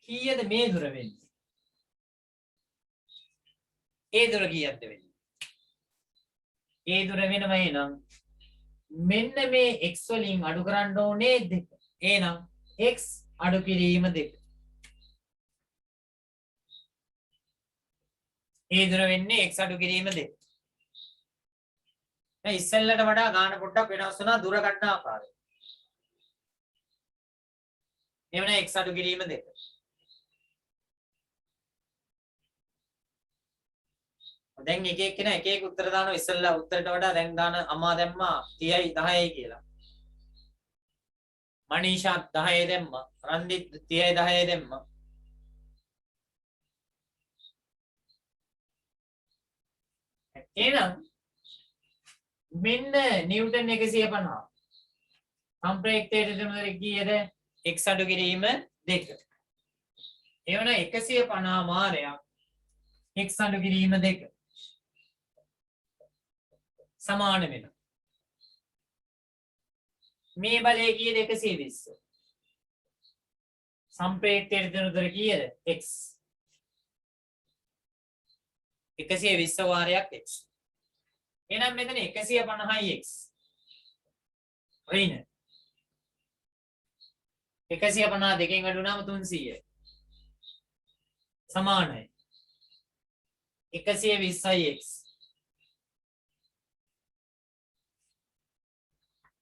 කීයද මේ දුර වෙන්නේ? ඒ දුර කීයක්ද වෙන්නේ? ඒ දුර වෙනවා එනම් මෙන්න මේ x වලින් අඩු කරන්න ඕනේ 2. එහෙනම් x අඩු කිරීම 2. ඒ දුර වෙන්නේ x අඩු කිරීම 2. දැන් ඉස්සෙල්ලට වඩා ගාන පොඩ්ඩක් වෙනස් වුණා දුර ගන්න ආකාරය. එවන x අඩු කිරීම 2. දැන් එක එක්කෙනා එක එක උත්තර දානවා ඉස්සෙල්ලා උත්තරට වඩා දැන් දාන අමා දැම්මා 30යි 10යි කියලා. මනීෂා 10 දැම්මා. රන්දිත් 30යි 10 දැම්මා. එහෙනම් මෙන්න නිව්ටන් 150. සම්ප්‍රයුක්තයට දෙන දුර කීයද? x අඩු කිරීම 2. එවන 150 මාරයක් x අඩු කිරීම 2 සමාන වෙනවා. මේ බලය කීයද? 120. සම්ප්‍රයුක්තයට දෙන දුර කීයද? x. 120 වාරයක් x. එහෙනම් මෙතන 150යි x. ඍණ 150 දෙකෙන් අඩු වුණාම 300යි. සමානයි 120යි x.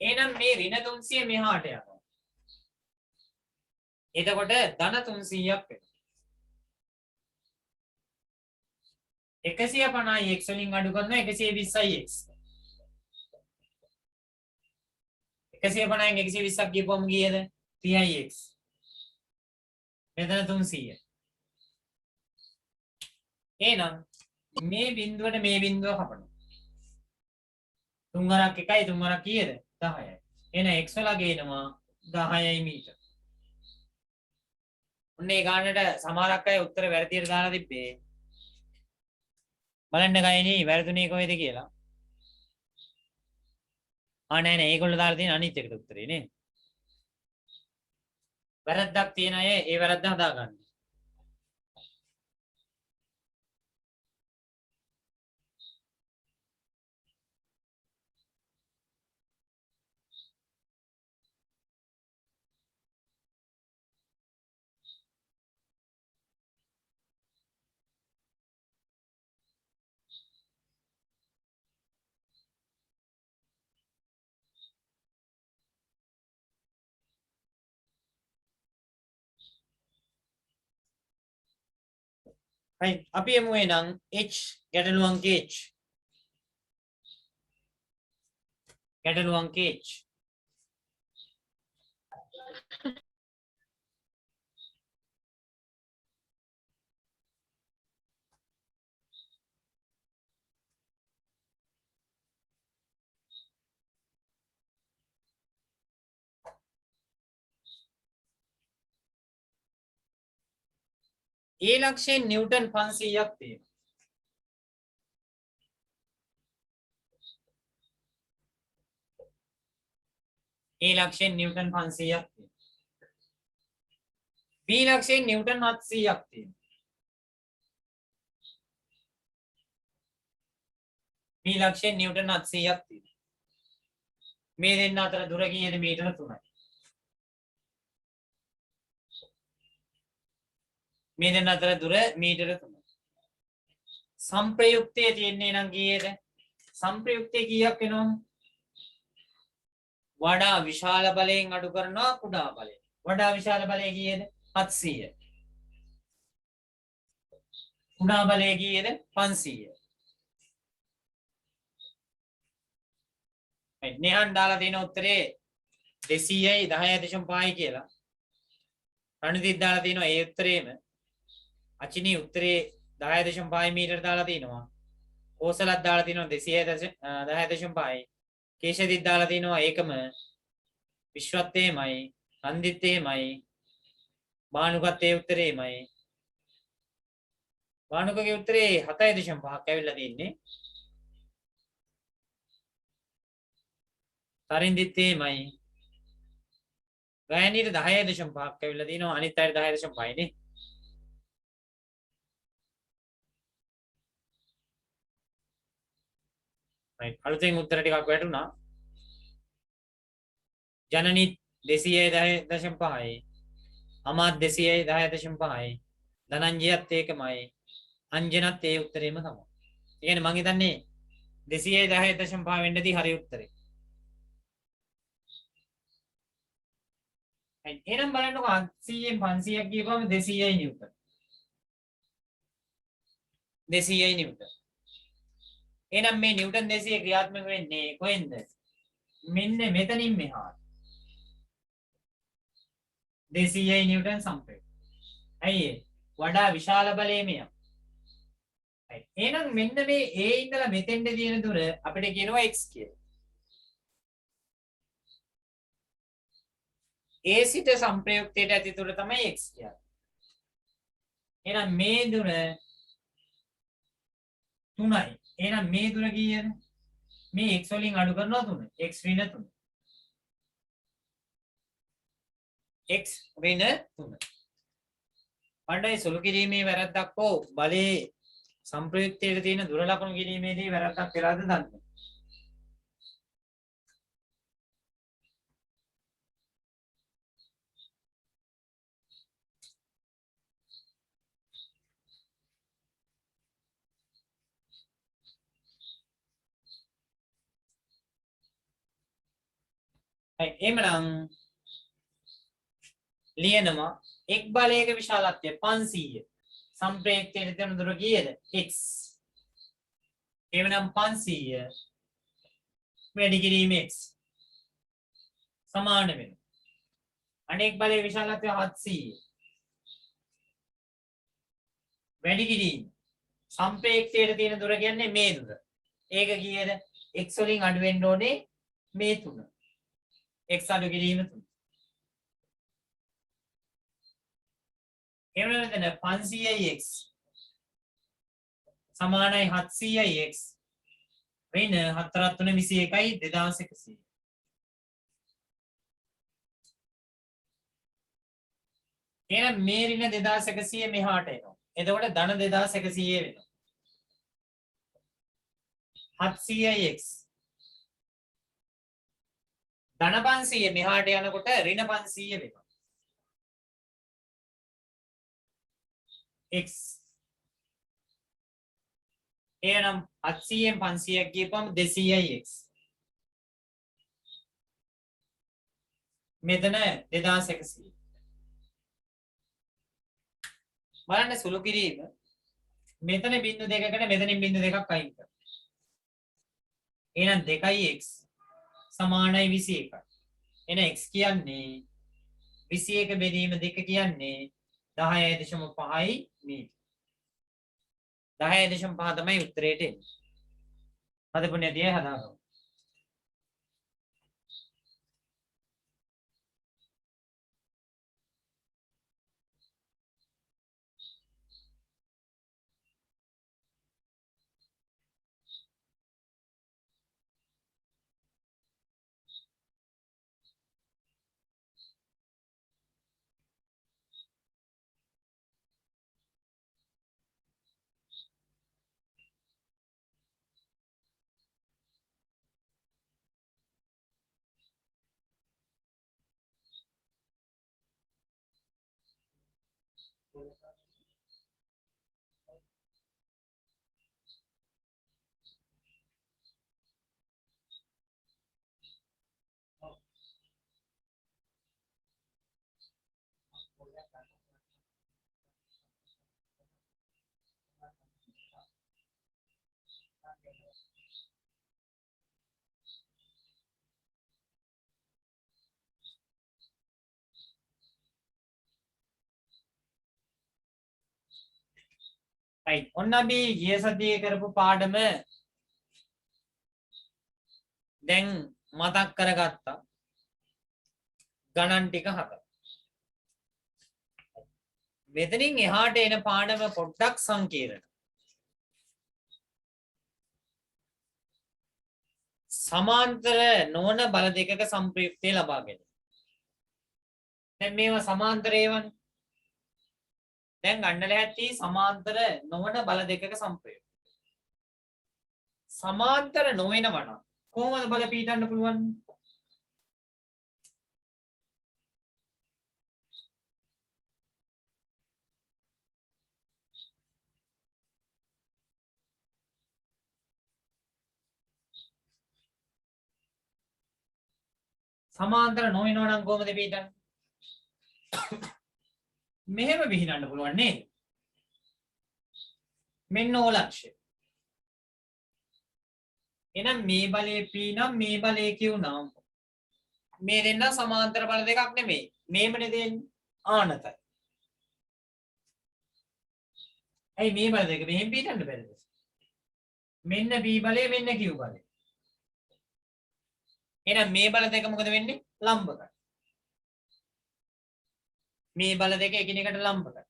එහෙනම් මේ ඍණ 300 මෙහාට යනවා. එතකොට ධන 300ක් වෙනවා. 150යි x වලින් අඩු කරනවා 120යි x. 150න් 120ක් ගියපුවම කීයද? 30යි x. මෙතන 300. එහෙනම් මේ බිඳුවට මේ බිඳුව කපනවා. 3 වරක් 1යි 3 වරක් කීයද? 10යි. එහෙනම් x වල ගේනවා 10යි මීටර. ඔන්නේ ගානට සමහරක් අය උත්තර වැරදියට දාලා තිබ්බේ. බලන්න ගයිනේ වැරදුනේ කොහෙද කියලා. නෑ නෑ ඒගොල්ලෝ දාලා තියෙන අනිත් එකට උත්තරේ නේ. වැරද්දක් තියෙන අය ඒ වැරද්ද හදාගන්න. right අපි යමු එහෙනම් h ගැටළු අංක h. ගැටළු අංක h. ඒ ලක්ෂයෙන් නිව්ටන් 500ක් තියෙනවා. ඒ ලක්ෂයෙන් නිව්ටන් 500ක් තියෙනවා. B ලක්ෂයෙන් නිව්ටන් 700ක් තියෙනවා. B ලක්ෂයෙන් නිව්ටන් 700ක් තියෙනවා. මේ දෙන්න අතර දුර කීයද? මීටර 3යි. මේ දෙන්න අතර දුර මීටර 3යි. සම්ප්‍රයුක්තයේ තියෙන්නේ නම් කීයද? සම්ප්‍රයුක්තයේ කීයක් වෙනවද? වඩා විශාල බලයෙන් අඩු කරනවා කුඩා බලයෙන්. වඩා විශාල බලය කීයද? 700. කුඩා බලය කීයද? 500. right නිහන් දාලා තියෙන උත්තරේ 200යි 10.5යි කියලා. රණිදිත් දාලා තියෙනවා ඒ උත්තරේම. අචිනි උත්තරේ 10.5 මීටර දාලා තිනවා. කෝසලත් දාලා තිනවා 210.5යි. කේශදිත් දාලා තිනවා ඒකම. විශ්වත් එහෙමයි. හන්දිත් එහෙමයි. බානුකත් ඒ උත්තරේමයි. බානුකගේ උත්තරේ 7.5ක් ඇවිල්ලා තින්නේ. තරින්දිත් එහෙමයි. ගායනීට 10.5ක් ඇවිල්ලා තිනවා. අනිත් අයට 10.5 නේ. right අලුතෙන් උත්තර ටිකක් වැටුණා. ජනනිත් 210.5යි. අමාත් 210.5යි. ධනංජයත් ඒකමයි. අංජනත් ඒ උත්තරේම තමයි. ඒ කියන්නේ මං හිතන්නේ 210.5 වෙන්නදී හරි උත්තරේ. right එහෙනම් බලන්නකො 100න් 500ක් ගියපුවම 200යි නිව්ටන්. 200යි නිව්ටන්. එහෙනම් මේ නිව්ටන් 200 ක්‍රියාත්මක වෙන්නේ කොහෙන්ද? මෙන්න මෙතනින් මෙහාට. 200යි නිව්ටන් සම්ප්‍රේත. ඇයි වඩා විශාල බලය මෙයා. right එහෙනම් මෙන්න මේ A ඉඳලා මෙතෙන්ට තියෙන දුර අපිට කියනවා x කියලා. A සිට සංප්‍රයුක්තයට ඇති දුර තමයි x කියන්නේ. එහෙනම් මේ දුර 3යි. එහෙනම් මේ දුර කීයද? මේ x වලින් අඩු කරනවා 3. x ඍණ 3. x ඍණ 3. අඬයි සුළු කිරීමේ වැරද්දක් හෝ බලයේ සංප්‍රයුක්තයේ තියෙන දුර ලකුණු කිරීමේදී වැරද්දක් වෙලාද දන්නේ. එහෙමනම් ලියනවා එක් බලයක විශාලත්වය 500 සංප්‍රයුක්තයේ තියෙන දුර කීයද x. එහෙමනම් 500 වැඩි කිරීම x සමාන වෙනවා අනෙක් බලයේ විශාලත්වය 700 වැඩි කිරීම සංප්‍රයුක්තයේ තියෙන දුර කියන්නේ මේ දුර. ඒක කීයද? x වලින් අඩු වෙන්න ඕනේ මේ 3. x අඩු කිරීම 3. එහෙම නැත්නම් 500යි x සමානයි 700යි x වෙන 4 3 21යි 2100. එහෙනම් මේ ඍණ 2100 මෙහාට එනවා. එතකොට ධන 2100 වෙනවා. 700යි x ධන 500 මෙහාට යනකොට ඍණ 500 වෙනවා. x එහෙනම් 700න් 500ක් ගියපම 200යි x මෙතන 2100. බලන්න සුළු කිරීම මෙතන බිංදු දෙකකට මෙතනින් බිංදු දෙකක් අයින් කරනවා. එහෙනම් 2x සමානයි 21යි. එන x කියන්නේ 21 බෙදීම 2 කියන්නේ 10.5යි මීටර. 10.5 තමයි උත්තරේට එන්නේ. හදපු නැතිය හදාගමු. right ඔන්න අපි ගිය සතියේ කරපු පාඩම දැන් මතක් කරගත්තා. ගණන් ටික හතර. මෙතනින් එහාට එන පාඩම පොඩ්ඩක් සංකීර්ණ. සමාන්තර නොවන බල දෙකක සංප්‍රයුක්තය ලබා ගැනීම. දැන් මේවා සමාන්තර ඒවානේ. දැන් ගන්න ලැහැත්ති සමාන්තර නොවන බල දෙකක සංප්‍රයුක්තය. සමාන්තර නොවෙනවා නම් කොහොමද බල පීඩන්න පුළුවන්? සමාන්තර නොවෙනවා නම් කොහොමද පීඩන්නේ? මෙහෙම විහිදන්න පුළුවන් නේද? මෙන්න ඕලක්ෂය. එහෙනම් මේ බලයේ P නම් මේ බලයේ Q නම් මේ දෙන්න සමාන්තර බල දෙකක් නෙමෙයි. මේමනේ දෙන්නේ ආනතයි. ඇයි මේ බල දෙක මෙහෙම පීඩන්න බැරිද? මෙන්න P බලය මෙන්න Q බලය. එහෙනම් මේ බල දෙක මොකද වෙන්නේ? ලම්බකයි. මේ බල දෙක එකිනෙකට ලම්බ කරනවා.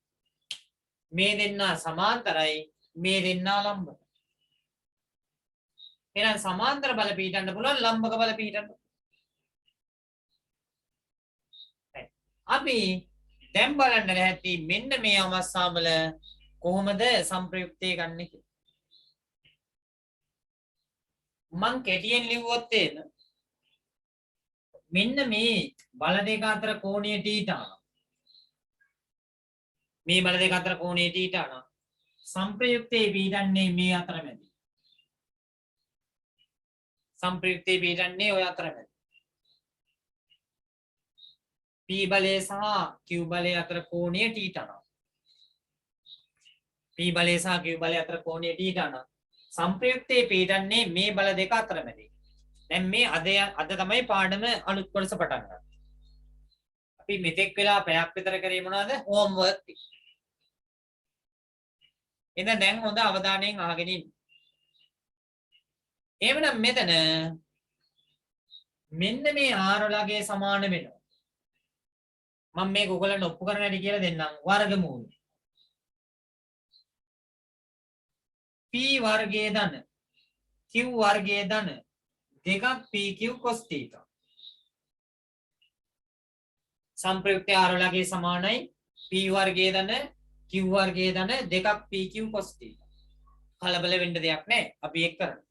මේ දෙන්නා සමාන්තරයි මේ දෙන්නා ලම්බ. එහෙනම් සමාන්තර බල පිහිටන්න පුළුවන් ලම්බක බල පිහිටන්න. අපි දැන් බලන්න ලැහැත්ති මෙන්න මේ අවස්ථාවල කොහොමද සංප්‍රයුක්තය ගන්න කියලා. මං කෙටියෙන් ලිව්වොත් එන මෙන්න මේ බල දෙක අතර කෝණය θ. මේ බල දෙක අතර කෝණය θ නම් සංප්‍රයුක්තේ පිහිටන්නේ මේ අතරමැදි. සංප්‍රයුක්තේ පිහිටන්නේ ඔය අතරමැදි. P බලය සහ Q බලය අතර කෝණය θ නම්. P බලය සහ Q බලය අතර කෝණය θ නම් සංප්‍රයුක්තේ පිහිටන්නේ මේ බල දෙක අතරමැදි. දැන් මේ අද තමයි පාඩම අලුත් කොටස පටන් ගන්න. අපි මෙතෙක් වෙලා පැයක් විතර කරේ මොනවද? හෝම්වර්ක්. එහෙනම් දැන් හොඳ අවධානයෙන් අහගෙන ඉන්න. එහෙනම් මෙතන මෙන්න මේ r වලගේ සමාන වෙනවා. මම මේක ඔයගලන්ට ඔප්පු කරන්න ඇති කියලා දෙන්නම්. වර්ගමූල p වර්ගයේ ධන q වර්ගයේ ධන දෙකක් pq cos θ. සංප්‍රයුක්ත r වලගේ සමානයි p වර්ගයේ ධන q වර්ගයේ ධන දෙකක් pq cos θ. කලබල වෙන්න දෙයක් නැහැ. අපි ඒක කරමු.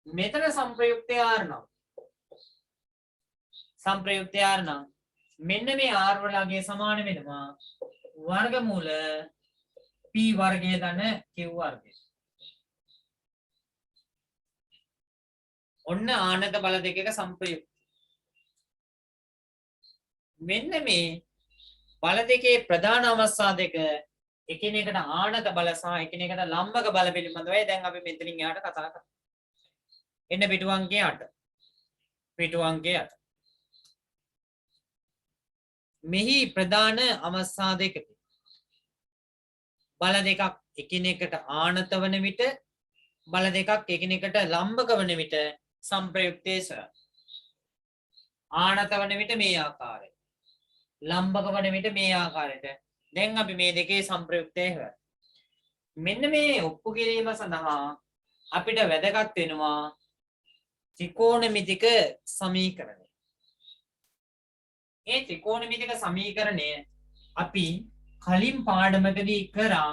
මෙතන සංප්‍රයුක්තය r නම් සංප්‍රයුක්තය r නම් මෙන්න මේ r වලගේ සමාන වෙනවා වර්ගමූල p වර්ගයේ ධන q වර්ගය. ඔන්න ආනත බල දෙකක සංප්‍රයුක්ත. මෙන්න මේ බල දෙකේ ප්‍රධාන අවස්ථා දෙක එකිනෙකට ආනත බල සහ එකිනෙකට ලම්බක බල පිළිබඳවයි දැන් අපි මෙතනින් එහාට කතා කරමු. එන්න පිටු අංකය 8. පිටු අංකය 8. මෙහි ප්‍රධාන අවස්ථා දෙකක බල දෙකක් එකිනෙකට ආනත වන විට බල දෙකක් එකිනෙකට ලම්බක වන විට සංප්‍රයුක්තය ආනත වන විට මේ ආකාරය ලම්බක වන විට මේ ආකාරයට. දැන් අපි මේ දෙකේ සංප්‍රයුක්තය හොයන්න. මෙන්න මේ ඔප්පු කිරීම සඳහා අපිට වැදගත් වෙනවා ත්‍රිකෝණමිතික සමීකරණය. ඒ ත්‍රිකෝණමිතික සමීකරණය අපි කලින් පාඩමකදී කරා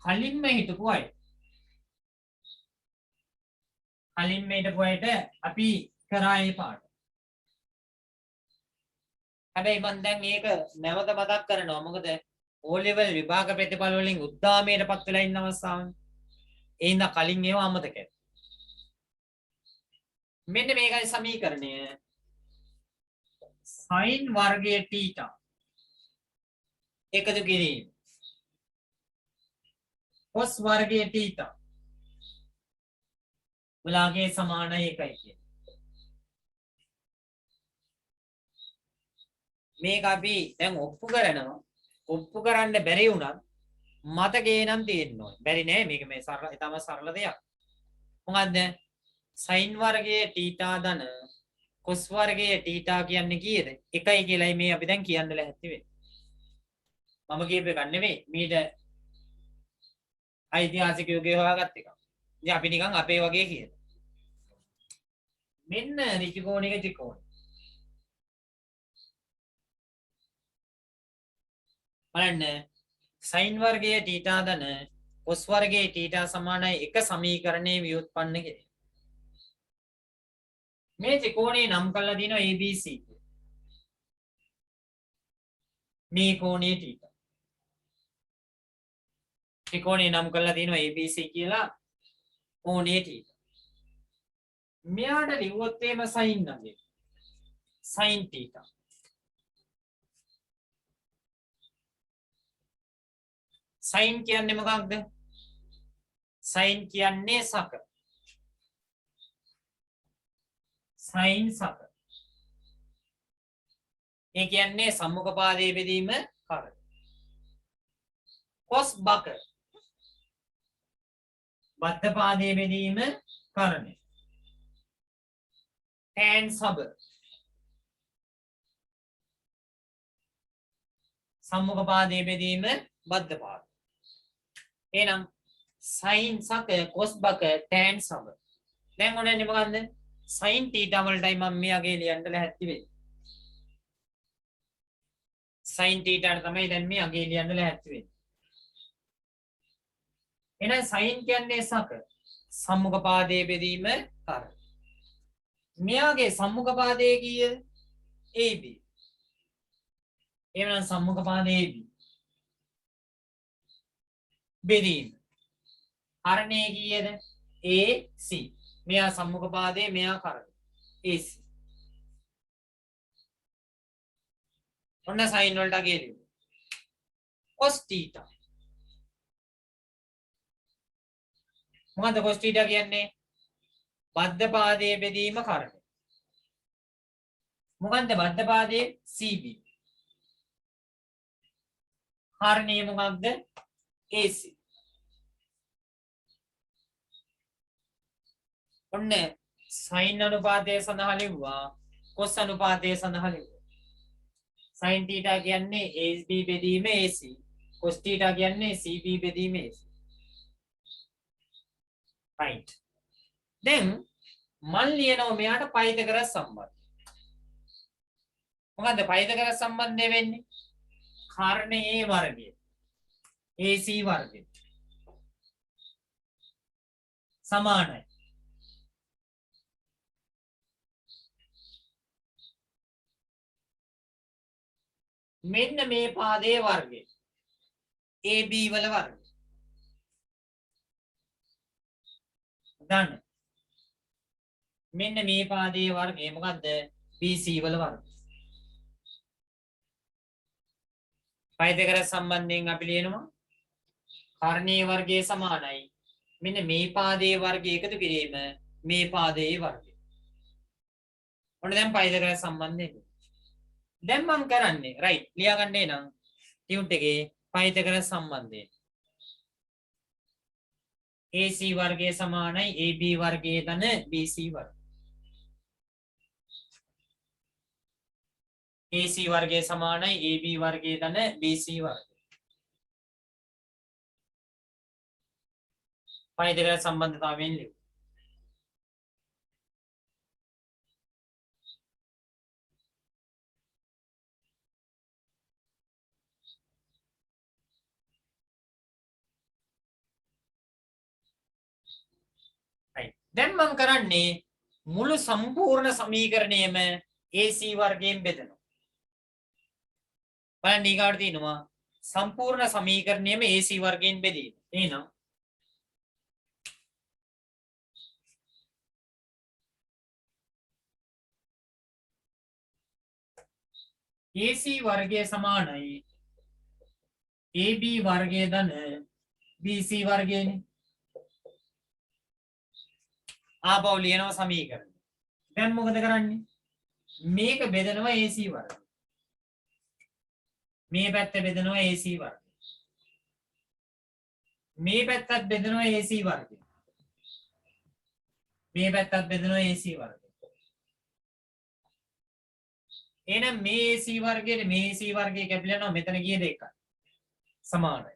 කලින්ම හිටපු අය. කලින්ම හිටපු අයට අපි කරා ඒ පාඩම. හැබැයි මම දැන් මේක නැවත මතක් කරනවා. මොකද O level විභාග ප්‍රතිඵල වලින් උද්දාමයටපත් වෙලා ඉන්න අවස්ථාවනේ. ඒ හින්දා කලින් ඒවා අමතක කරන්න. මෙන්න මේකයි සමීකරණය. sin වර්ගයේ θ එකතු කිරීම cos වර්ගයේ θ වලගේ සමානයි එකයි කියන්නේ. මේක අපි දැන් ඔප්පු කරනවා. ඔප්පු කරන්න බැරි වුණත් මතකේ නම් තියෙන්න ඕනේ. බැරි නෑ මේක මේ සරල ඊටම සරල දෙයක්. මොකද්ද? sin වර්ගයේ θ ධන cos වර්ගයේ θ කියන්නේ කීයද? එකයි කියලායි මේ අපි දැන් කියන්න ලැහැත්ති වෙන්නේ. මම කියප එක නෙවෙයි. මීට ඓතිහාසික යුගයේ හොයාගත්ත එක. ඉතින් අපි නිකන් අපේ වගේ කියන. මෙන්න ත්‍රිකෝණික ත්‍රිකෝණ. බලන්න sin වර්ගයේ θ ධන cos වර්ගයේ θ සමානයි එක සමීකරණයේ ව්‍යුත්පන්න කෙරේ. මේ ත්‍රිකෝණේ නම් කරලා දිනවා ABC. මේ කෝණයේ θ. ත්‍රිකෝණේ නම් කරලා දිනවා ABC කියලා කෝණයේ θ. මෙයාට ලිව්වොත් එහෙම sin නගේ. sin θ. sin කියන්නේ මොකක්ද? sin කියන්නේ සක. sin සක. ඒ කියන්නේ සම්මුඛ පාදයේ බෙදීම කර. cos බක. බද්ධ පාදයේ බෙදීම කරණය. tan සබ. සම්මුඛ පාදයේ බෙදීම බද්ධ පාද. එහෙනම් sin සක cos බක tan සම. දැන් ඔන්නේ මොකන්ද? sin theta වලටයි මම මෙයාගේ ලියන්න ලැහැත්ති වෙන්නේ. sin theta තමයි දැන් මේ අගේ ලියන්න ලැහැත්ති වෙන්නේ. එහෙනම් sin කියන්නේ සක සම්මුඛ පාදයේ බෙදීම කර. මෙයාගේ සම්මුඛ පාදයේ කීයද? AB. එහෙනම් සම්මුඛ පාදයේ AB. බෙදීම. හරණයේ කීයද? AC. මෙයා සම්මුඛ පාදයේ මෙයා කරණ. AC. ඔන්න sin වලට අගේ ලියමු. cos theta. මොකද්ද cos theta කියන්නේ? බද්ධ පාදයේ බෙදීම කරණ. මොකන්ද බද්ධ පාදයේ CB. හරණයේ මොකක්ද? AC. ඔන්න sin අනුපාතය සඳහා ලිව්වා cos අනුපාතය සඳහා ලිව්වා. sin theta කියන්නේ AB බෙදීම AC. cos theta කියන්නේ CB බෙදීම AC. right. දැන් මන් ලියනවා මෙයාට පයිතගරස් සම්බන්ධය. මොකද්ද පයිතගරස් සම්බන්ධය වෙන්නේ? කාරණේ A වර්ගය AC වර්ගය සමානයි. මෙන්න මේ පාදයේ වර්ගය AB වල වර්ගය. දන්න. මෙන්න මේ පාදයේ වර්ගය මොකද්ද? BC වල වර්ගය. පයිතගරස් සම්බන්ධයෙන් අපි ලියනවා කාරණේ වර්ගයේ සමානයි. මෙන්න මේ පාදයේ වර්ගය එකතු කිරීම මේ පාදයේ වර්ගය. ඔන්න දැන් පයිතගරස් සම්බන්ධය. දැන් මම කරන්නේ රයිට් ලියා ගන්නේ නම් ටියුට් එකේ පයිතගරස් සම්බන්ධය. AC වර්ගයේ සමානයි AB වර්ගයේ ධන BC වර්ගය. AC වර්ගයේ සමානයි AB වර්ගයේ ධන BC වර්ගය. පයිතගරස් සම්බන්ධතාවයෙන් ලියමු. දැන් මම කරන්නේ මුළු සම්පූර්ණ සමීකරණයම AC වර්ගයෙන් බෙදනවා. බලන්න ඊගාට තියෙනවා සම්පූර්ණ සමීකරණයම AC වර්ගයෙන් බෙදීම. එහෙනම් AC වර්ගය සමානයි AB වර්ගය ධන BC වර්ගයනේ. ආපහු ලියනවා සමීකරණය. දැන් මොකද කරන්නේ? මේක බෙදනවා AC වර්ගය. මේ පැත්ත බෙදනවා AC වර්ගය. මේ පැත්තත් බෙදනවා AC වර්ගය. මේ පැත්තත් බෙදනවා AC වර්ගය. එහෙනම් මේ AC වර්ගයේ මේ AC වර්ගයේ කැපිලා යනවා මෙතන ගිය දෙක සමානයි.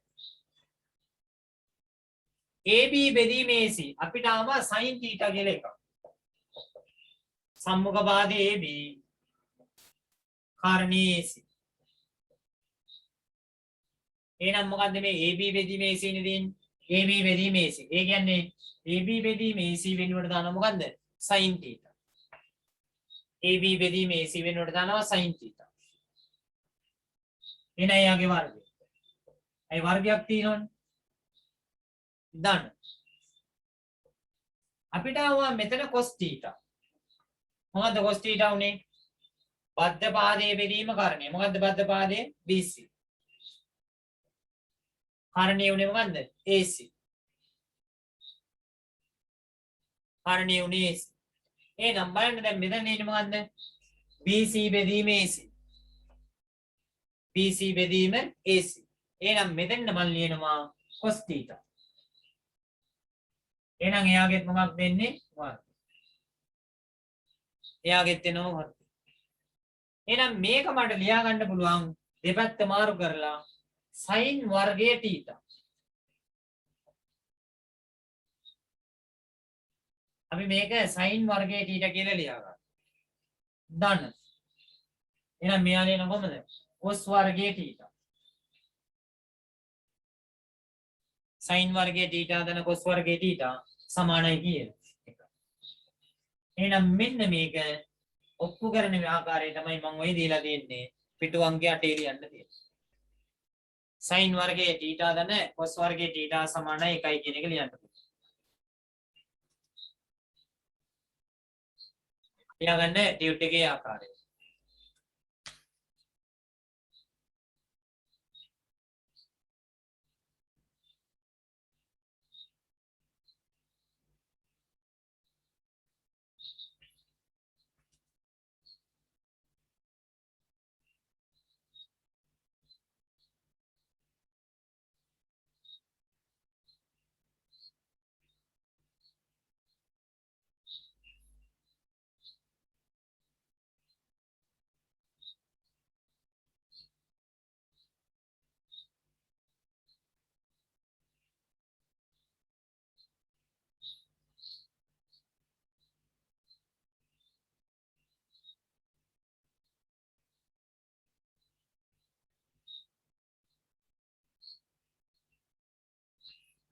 AB බෙදීම AC අපිට ආව sin theta කියලා එකක්. සම්මුඛ පාදයේ AB කාරණේ AC. එහෙනම් මොකද්ද මේ AB බෙදීම AC නේ තියෙන්නේ? AB බෙදීම AC. ඒ කියන්නේ AB බෙදීම AC වෙනුවට දානවා මොකද්ද? sin theta. AB බෙදීම AC වෙනුවට දානවා sin theta. එන යාගේ වර්ගය. ඒ වර්ගයක් තියෙනවනේ. දාන්න. අපිට ආවා මෙතන cos theta. මොකද්ද cos theta උනේ? බද්ධ පාදයේ බෙදීම කාරණය. මොකද්ද බද්ධ පාදයේ? BC. කාරණේ උනේ මොකද්ද? AC. කාරණේ උනේ AC. එහෙනම් බලන්න දැන් මෙතන ඉන්නේ මොකද්ද? BC බෙදීම AC. BC බෙදීම AC. එහෙනම් මෙතන මම ලියනවා cos theta. එහෙනම් එයාගෙත් මොකක්ද වෙන්නේ? වර්ග. එයාගෙත් එනවා වර්ග. එහෙනම් මේක මට ලියා ගන්න පුළුවන් දෙපැත්ත මාරු කරලා sin වර්ගයේ θ. අපි මේක sin වර්ගයේ θ කියලා ලියා ගන්න. done. එහෙනම් මෙයා ලියන කොහමද? cos වර්ගයේ θ. sin වර්ගයේ θ දන cos වර්ගයේ θ සමානයි කියන එක. එහෙනම් මෙන්න මේක ඔප්පු කරන ආකාරය තමයි මම ඔය දීලා තියෙන්නේ. පිටු අංක 8 ලියන්න තියෙන්නේ. sin වර්ගයේ θ දන cos වර්ගයේ θ සමානයි 1 කියන එක ලියන්න. ලියාගන්න ටියුට් එකේ ආකාරය.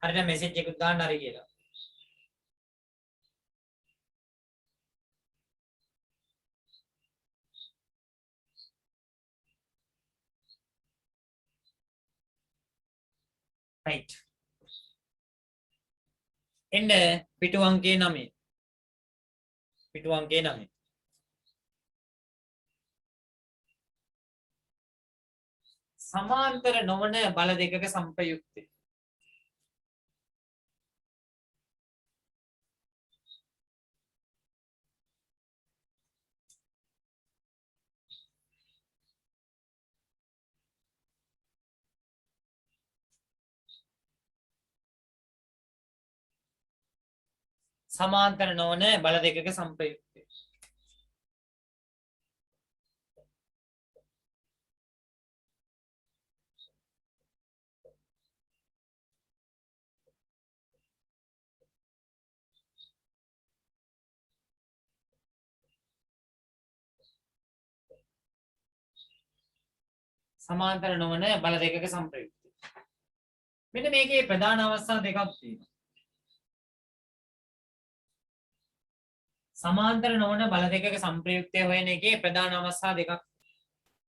හරියට මෙසේජ් එකක් දාන්න හරි කියලා. right. එන්න පිටු අංකයේ 9. පිටු අංකයේ 9. සමාන්තර නොවන බල දෙකක සම්පයුක්තය. සමාන්තර නොවන බල දෙකක සම්පයුක්තය. සමාන්තර නොවන බල දෙකක සම්ප්‍රයුක්තය. මෙන්න මේකේ ප්‍රධාන අවස්ථා දෙකක් තියෙනවා. සමාන්තර නොවන බල දෙකක සම්ප්‍රයුක්තය හොයන එකේ ප්‍රධාන අවස්ථා දෙකක්.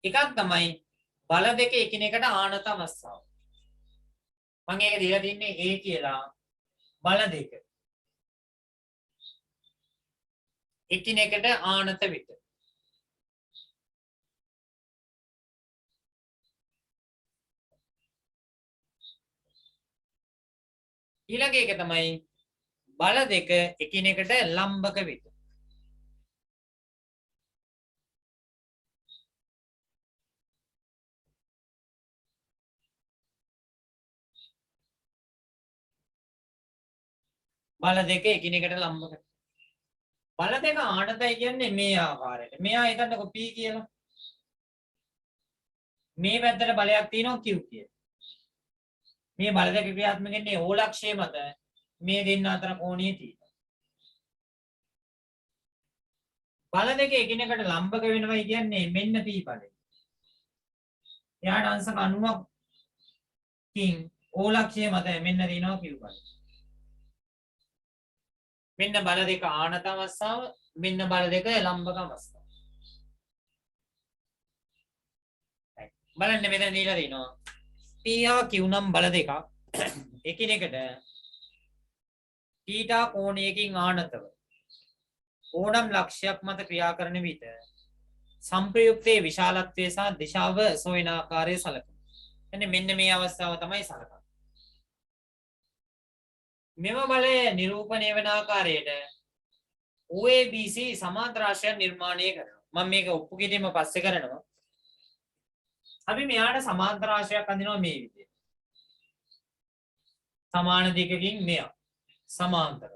එකක් තමයි බල දෙක එකිනෙකට ආනත අවස්ථාව. මම ඒක දීලා තින්නේ A කියලා. බල දෙක එකිනෙකට ආනත විට ඊළඟ එක තමයි බල දෙක එකිනෙකට ලම්බක විට. බල දෙක එකිනෙකට ලම්බක. බල දෙක ආනතයි කියන්නේ මේ ආකාරයට. මෙයා හිතන්නකො P කියලා. මේ පැත්තට බලයක් තියෙනවා Q කියලා. මේ බල දෙක ක්‍රියාත්මක වෙන්නේ O ලක්ෂය මත මේ දෙන්න අතර කෝණයේ තියෙනවා. බල දෙක එකිනෙකට ලම්බක වෙනවා කියන්නේ මෙන්න P බලය. එයාට අංශක 90ක් කින් O ලක්ෂය මත මෙන්න දිනවා Q බලය. මෙන්න බල දෙක ආනත අවස්ථාව, මෙන්න බල දෙක ලම්බක අවස්ථාව. බලන්න මෙතන දීලා තිනවා P හා Q නම් බල දෙකක් එකිනෙකට θ කෝණයකින් ආනතව ඕනම් ලක්ෂයක් මත ක්‍රියා කරන විට සංප්‍රයුක්තයේ විශාලත්වය සහ දිශාව සොයන ආකාරය සලකනවා. එන්නේ මෙන්න මේ අවස්ථාව තමයි සලකන්නේ. මෙම බලය නිරූපණය වෙන ආකාරයට OABC සමාන්තර රාශියක් නිර්මාණය කරනවා. මම මේක ඔප්පු කිරීම පස්සේ කරනවා. අපි මෙයාට සමාන්තර රාශියක් අඳිනවා මේ විදිහට. සමාන දෙකකින් මෙයා සමාන්තර.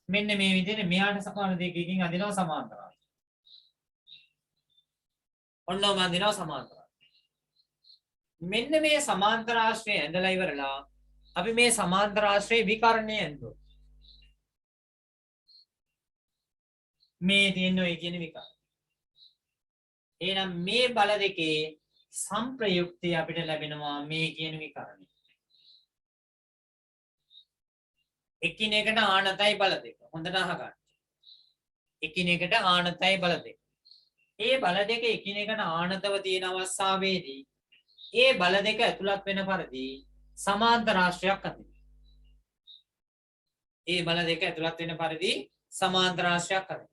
මෙන්න මේ විදිහට මෙයාට සමාන දෙකකින් අඳිනවා සමාන්තර රාශිය. ඔන්න මම අඳිනවා සමාන්තර රාශිය. මෙන්න මේ සමාන්තර ආශ්‍රය ඇඳලා ඉවරලා අපි මේ සමාන්තර ආශ්‍රයේ විකර්ණය ඇඳුවා. මේ තියෙන ඔය කියන විකර්ණ. එහෙනම් මේ බල දෙකේ සංප්‍රයුක්තය අපිට ලැබෙනවා මේ කියන විකරණය. එකිනෙකට ආනතයි බල දෙක. හොඳට අහගන්න. එකිනෙකට ආනතයි බල දෙක. ඒ බල දෙක එකිනෙකට ආනතව තියෙන අවස්ථාවේදී ඒ බල දෙක ඇතුළත් වෙන පරිදි සමාන්තර රාශියක් ඇති. ඒ බල දෙක ඇතුළත් වෙන පරිදි සමාන්තර රාශියක් ඇති.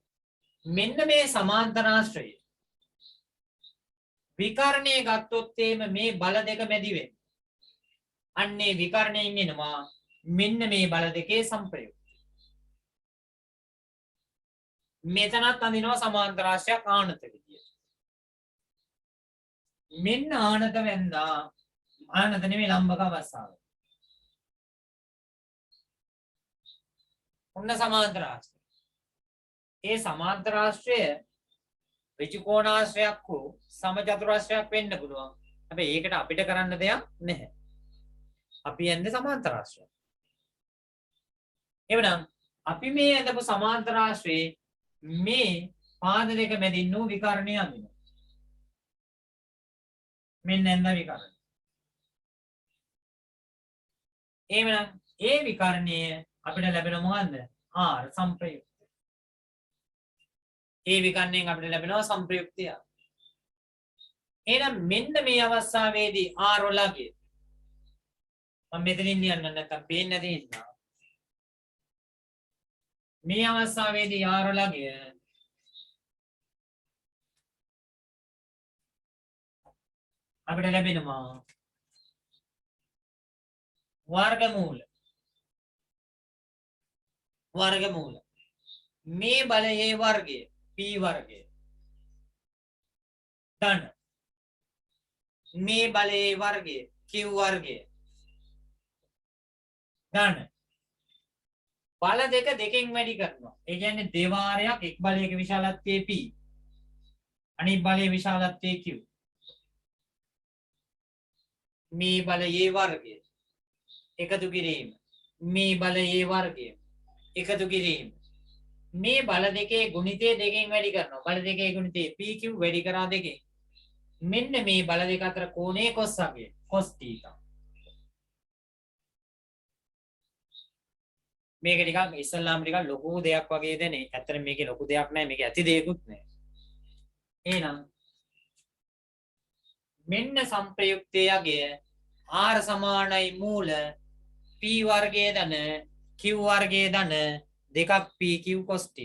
මෙන්න මේ සමාන්තර රාශිය විකර්ණය ගත්තොත් මේ බල දෙක මැදි වෙන්නේ. අන්නේ විකර්ණයෙන් එනවා මෙන්න මේ බල දෙකේ සංප්‍රයුක්තය. මෙතනත් අඳිනවා සමාන්තර රාශියක් ආනත විදියට. මෙන්න ආනත වෙන්දා ආනත නෙමෙයි ලම්බක අවස්ථාව. ඔන්න සමාන්තර රාශිය. ඒ සමාන්තර රාශිය ත්‍රිකෝණාශ්‍රයක් හෝ සමචතුරාශ්‍රයක් වෙන්න පුළුවන්. හැබැයි ඒකට අපිට කරන්න දෙයක් නැහැ. අපි යන්නේ සමාන්තර රාශිය. එවනම් අපි මේ ඇඳපු සමාන්තර රාශියේ මේ පාද දෙක මැදින් වූ විකර්ණය අඳිනවා. මෙන්න ඇඳ විකර්ණය. එවනම් ඒ විකර්ණය අපිට ලැබෙන මොකන්ද? R සංප්‍රයුක්ත. ඒ විකර්ණයෙන් අපිට ලැබෙනවා සංප්‍රයුක්තය. එහෙනම් මෙන්න මේ අවස්ථාවේදී R වලගේ මම මෙතනින් යන්න නැත්නම් පේන්නේ නැති ඉන්නවා. මේ අවස්ථාවේදී R වලගේ අපිට ලැබෙනවා වර්ගමූල මේ බලයේ වර්ගය p වර්ගය ධන මේ බලයේ වර්ගය q වර්ගය ධන බල දෙක දෙකෙන් වැඩි කරනවා. ඒ කියන්නේ දෙවාරයක් එක් බලයක විශාලත්වයේ p අනිත් බලයේ විශාලත්වයේ q. මේ බලයේ වර්ගය එකතු කිරීම මේ බලයේ වර්ගය එකතු කිරීම මේ බල දෙකේ ගුණිතය දෙකෙන් වැඩි කරනවා. බල දෙකේ ගුණිතය pq වැඩි කරා දෙකෙන් මෙන්න මේ බල දෙක අතර කෝණය cos වගේ cos θ. මේක ටිකක් ඉස්සල්ලාම ටිකක් ලොකු දෙයක් වගේ දෙන්නේ. ඇත්තට මේකේ ලොකු දෙයක් නැහැ. මේක ඇති දෙයක්ුත් නැහැ. එහෙනම් මෙන්න සංප්‍රයුක්තයගේ r සමානයි මූල p වර්ගයේ ධන q වර්ගයේ ධන දෙකක් pq cos θ.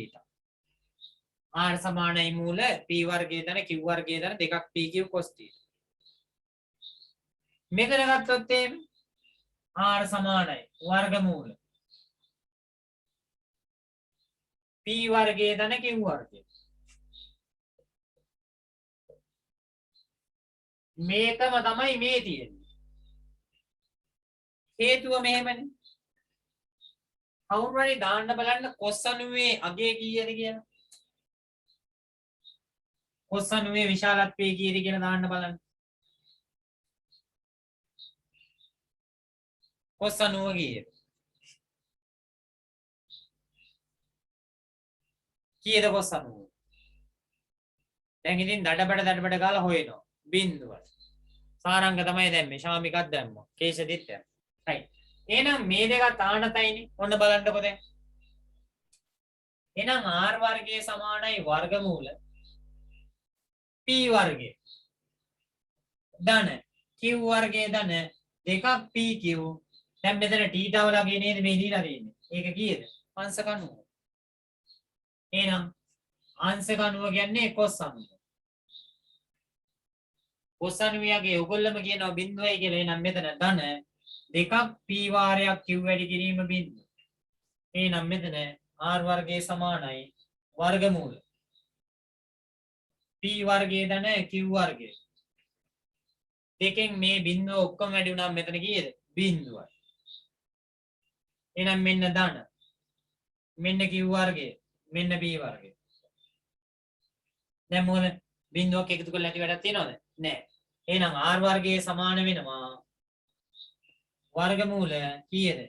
r සමානයි මූල p වර්ගයේ ධන q වර්ගයේ ධන දෙකක් pq cos θ. මෙතන ගත්තොත් r සමානයි වර්ගමූල p වර්ගයේ ධන q වර්ගය. මේකම තමයි මේ තියෙන්නේ. හේතුව මෙහෙමනේ. කවුරු හරි දාන්න බලන්න cos 90 අගය කීයද කියලා. cos 90 විශාලත්වය කීයද කියලා දාන්න බලන්න. cos 90 කීයද? කීයද cos 90? දැන් ඉතින් දඩබඩ ගාලා හොයනවා. බිඳුව. සාරංග තමයි දැම්මේ. ශාමිකක් දැම්මා. කේශදිත් දැම්මා. right. එහෙනම් මේ දෙකත් ආනතයිනේ. ඔන්න බලන්නකො දැන්. එහෙනම් r වර්ගයේ සමානයි වර්ගමූල p වර්ගය ධන q වර්ගයේ ධන දෙකක් pq. දැන් මෙතන θ වලගේ නේද මේ දීලා තියෙන්නේ. ඒක කීයද? අංශක 90. එහෙනම් අංශක 90 කියන්නේ cos 90. cos 90 ගේ ඔයගොල්ලම කියනවා බිඳුවයි කියලා. එහෙනම් මෙතන ධන දෙකක් p වාරයක් q වැඩි කිරීම බිඳුව. එහෙනම් මෙතන r වර්ගයේ සමානයි වර්ගමූල p වර්ගයේ ධන q වර්ගය දෙකෙන් මේ බිඳුව ඔක්කොම වැඩි වුණාම මෙතන කීයද? බිඳුවයි. එහෙනම් මෙන්න ධන මෙන්න q වර්ගය මෙන්න p වර්ගය. දැන් මොකද බිඳුවක් එකතු කරලා නැති වැඩක් තියනවද? නැහැ. එහෙනම් r වර්ගයේ සමාන වෙනවා වර්ගමූල කීයද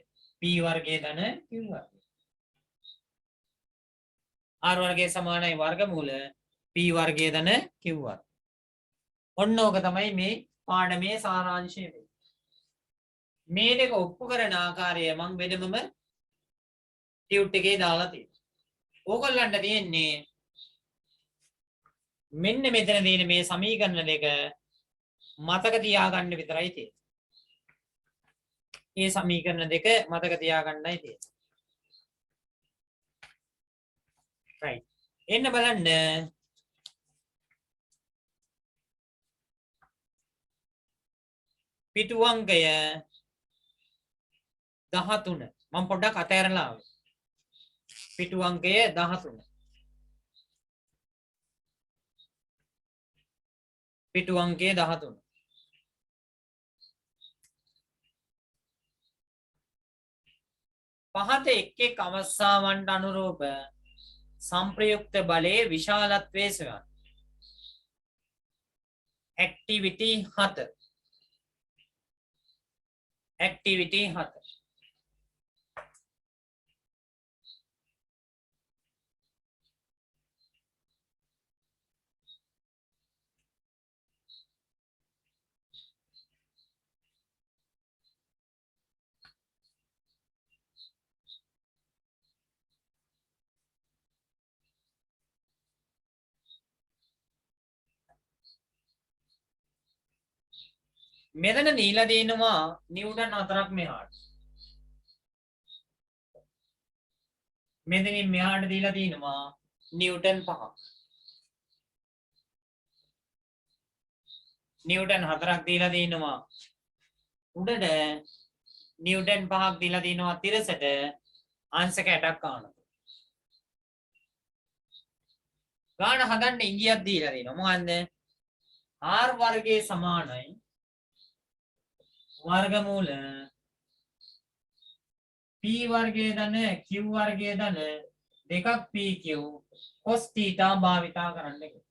p වර්ගයේ ධන q වර්ගය. r වර්ගයේ සමානයි වර්ගමූල p වර්ගයේ ධන q වර්ගය. ඔන්න ඕක තමයි මේ පාඩමේ සාරාංශය වෙන්නේ. මේ දෙක ඔප්පු කරන ආකාරය මම වෙනමම ටියුට් එකේ දාලා තියෙනවා. ඕගොල්ලන්ට තියෙන්නේ මෙන්න මෙතන තියෙන මේ සමීකරණ දෙක මතක තියාගන්න විතරයි තියෙන්නේ. මේ සමීකරණ දෙක මතක තියාගන්නයි තියෙන්නේ. right. එන්න බලන්න පිටු අංකය 13 මම පොඩ්ඩක් අතහැරලා ආවේ. පිටු අංකය 13. පිටු අංකය 13. පහත එක් එක් අවස්ථාවන්ට අනුරූප සංප්‍රයුක්ත බලයේ විශාලත්වයේ සොයන්න. ඇක්ටිවිටි 7. ඇක්ටිවිටි 7. මෙතන දීලා තියෙනවා නිව්ටන් 4ක් මෙහාට. මෙතනින් මෙහාට දීලා තියෙනවා නිව්ටන් 5ක්. නිව්ටන් 4ක් දීලා තියෙනවා උඩට නිව්ටන් 5ක් දීලා තියෙනවා තිරසට අංශක 8ක් ගන්න. ගාන හදන්න ඉංගියක් දීලා තියෙනවා. මොකන්ද? r වර්ගයේ සමානයි वर्गमूल p वर्गे धन q वर्गे धन දෙකක් pq cos θ භාවිතා කරන්න කියලා.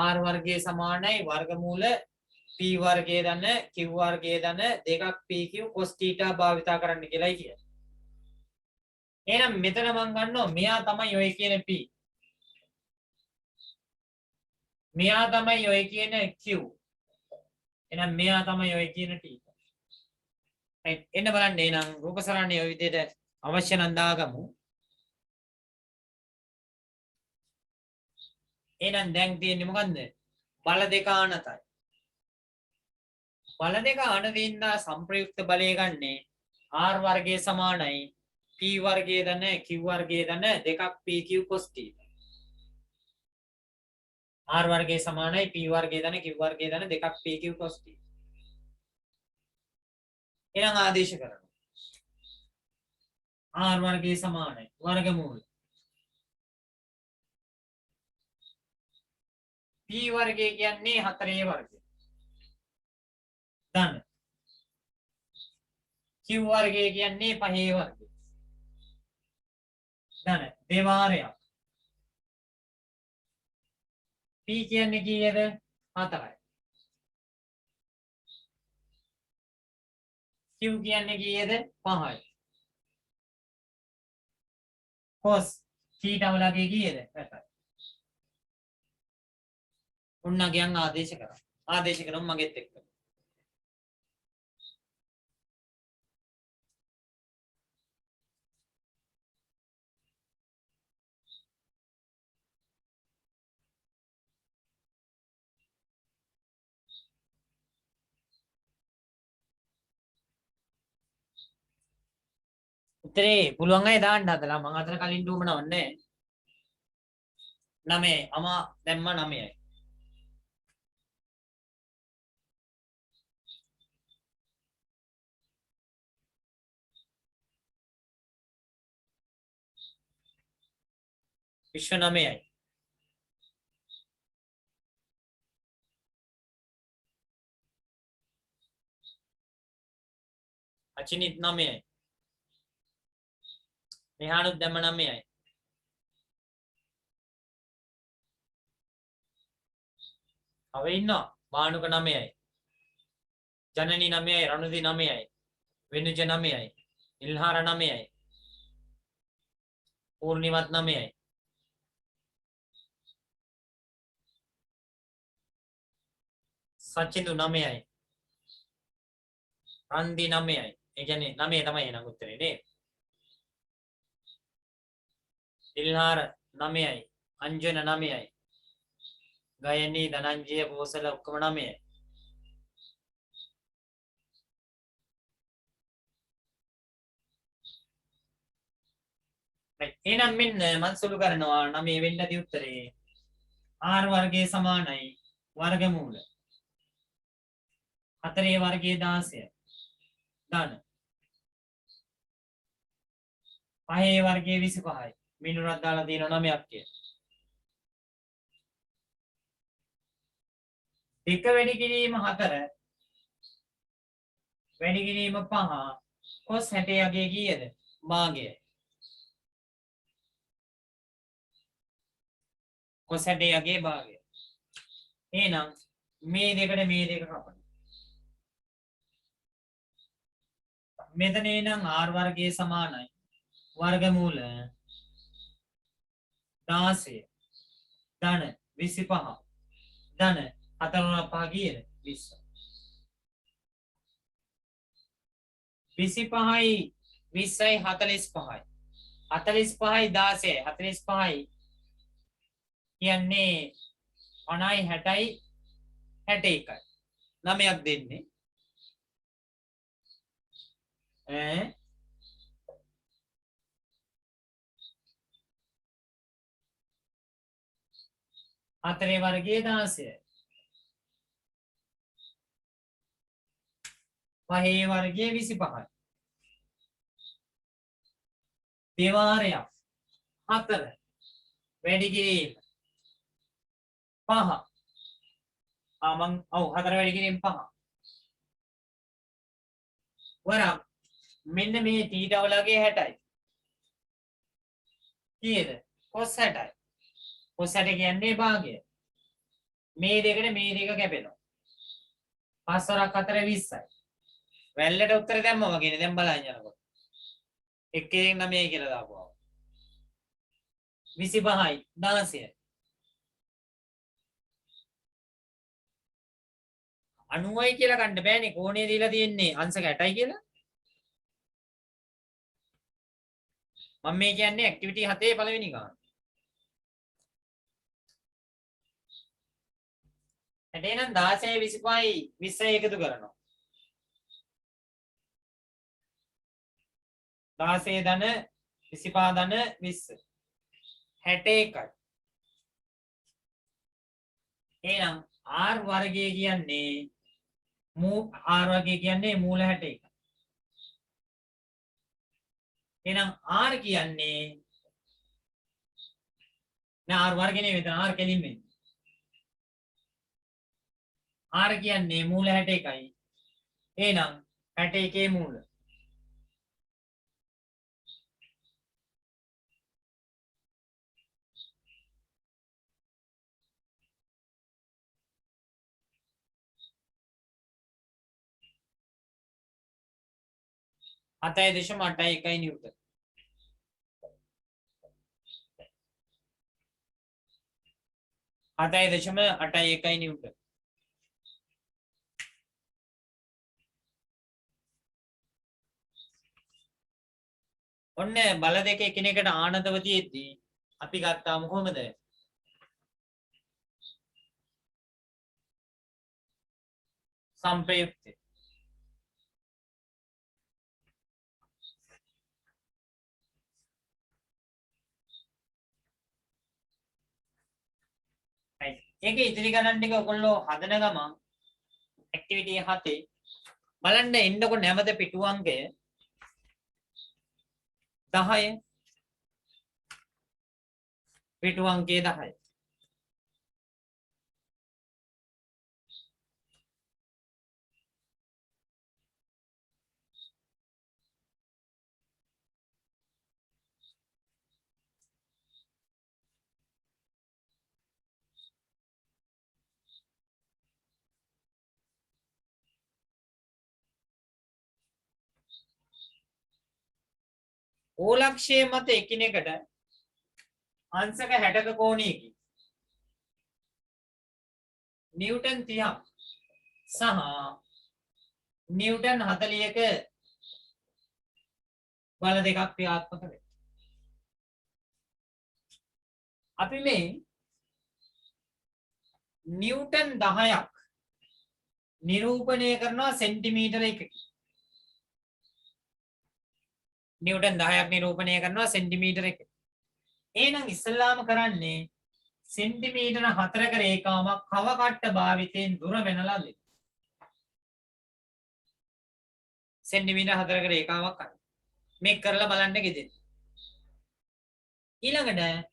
r वर्गे සමානයි වර්ගමූල p वर्गे ධන q वर्गे ධන දෙකක් pq cos θ භාවිතා කරන්න කියලායි කියන්නේ. එහෙනම් මෙතන මම ගන්නවා මෙයා තමයි ඔය කියන p. මෙයා තමයි ඔය කියන q. එහෙනම් මෙයා තමයි ඔය කියන t. right එන්න බලන්න එහෙනම් රූප සරණිය ඔය විදිහට අවශ්‍ය නම් දාගමු. එහෙනම් දැන් තියෙන්නේ මොකන්ද? බල දෙක ආනතයි. බල දෙක ආන දින්දා සංප්‍රයුක්ත බලය ගන්නේ r වර්ගයේ සමානයි p වර්ගයේ ධන q වර්ගයේ ධන දෙකක් pq cos θ. r वर्गे समान p वर्गे धन q वर्गे धन දෙකක් pq cos t. එහෙනම් ආදේශ කරනවා r वर्गे समान वर्गमूल p वर्गे කියන්නේ 4 वर्गे ධන q वर्गे කියන්නේ 5 वर्गे ධන දෙවාරයක් p කියන්නේ කීයද 4යි q කියන්නේ කීයද 5යි cos θ වලගේ කීයද 8යි උන්න ගියන් ආදේශ කරා ආදේශ කරමු මගෙත් එක්ක උත්තරේ පුළුවන් අය දාන්න හදලා මම අතන කලින් දුවමනව නැහැ 9 අමා දැම්ම 9යි විශ්ව 9යි අචිනිත් 9යි මෙහානුත් දැම්ම 9යි තව ඉන්නවා බානුක 9යි. ජනනී 9යි, රණුදි 9යි, වෙනුජ 9යි, ඉල්හාර 9යි, පූර්ණිමත් 9යි. සච්චිදු 9යි. රන්දි 9යි. ඒ කියන්නේ 9 තමයි එනං උත්තරේ නේ. ඉල්හාර 9යි, අංජන 9යි. ගයනී, ධනංජය, කෝසල ඔක්කොම 9යි. එහෙනම් මෙන්න මම සුළු කරනවා 9 වෙන්න දී උත්තරේ. r වර්ගයේ සමානයි වර්ගමූල 4 වර්ගයේ 16 ධන 5 වර්ගයේ 25යි. මිනුරක් දාලා තියෙනවා 9ක් කියලා. දෙක වැඩි කිරීම 4 වැඩි කිරීම 5 cos 60 යගේ කීයද? භාගයයි. cos 60 යගේ භාගය. එහෙනම් මේ දෙකට මේ දෙක කපන්න. මෙතන එනම් r වර්ගයේ සමානයි වර්ගමූල 16 ධන 25 ධන 4 5 කීයද? 20. 25යි 20යි 45යි 45යි 16යි 45යි කියන්නේ 50යි 60යි 61යි 9ක් දෙන්නේ ඈ 4 වර්ගයේ 16යි 5 වර්ගයේ 25යි දෙවාරයක් 4 වැඩි කිරීම 5 මං ඔව් 4 වැඩි කිරීම 5 වරක් මෙන්න මේ තීටා වලගේ 60යි කීයද? cos 60යි cos 60 කියන්නේ භාගය. මේ දෙකට මේ දෙක කැපෙනවා 5 වරක් 4 20යි. වැල්ලට උත්තර දැම්මම වගේනේ දැන් බලන්න යනකොට 1 1 9යි කියලා දාපුවා 25යි 16යි 90යි කියලා ගන්න බෑනේ කෝණය දීලා තියෙන්නේ අංශක 8යි කියලා. මම මේ කියන්නේ ඇක්ටිවිටි 7 පළවෙනි ගාන. හැටේනම් 16යි 25යි 20යි එකතු කරනවා. 16 ධන 25 ධන 20 61යි. එහෙනම් r වර්ගය කියන්නේ r වර්ගය කියන්නේ මූල 61. එහෙනම් r කියන්නේ නෑ r වර්ගය නෙවෙයි මෙතන r කෙලින්ම එන්නේ. r කියන්නේ මූල 61යි. එහෙනම් 61 මූල අතයි දශම 8.1 නිව්ටන්. අතයි දශම 8.1 නිව්ටන්. ඔන්න බල දෙක එකිනෙකට ආනතව තියෙද්දී අපි ගත්තාම කොහමද? සංප්‍රයුක්තය. ඒක ඉදිරි ගණන් ටික ඔයගොල්ලෝ හදන ගමන් ඇක්ටිවිටි 7 බලන්න එන්නකො නැවත පිටු අංකය 10 පිටු අංකය 10. ඕලක්ෂයේ මත එකිනෙකට අංශක 60ක කෝණයකින් නිව්ටන් 30ක් සහ නිව්ටන් 40ක බල දෙකක් ක්‍රියාත්මක වෙනවා. අපි මේ නිව්ටන් 10ක් නිරූපණය කරනවා සෙන්ටිමීටර එකකින්. නිව්ටන් 10ක් නිරූපණය කරනවා සෙන්ටිමීටර එකකින්. එහෙනම් ඉස්සල්ලාම කරන්නේ සෙන්ටිමීටර 4ක රේඛාවක් කව කට්ට භාවිතයෙන් දුර වෙනලා දෙන්න. සෙන්ටිමීටර 4ක රේඛාවක් අරන් මේක කරලා බලන්න ගෙදෙන්න. ඊළඟට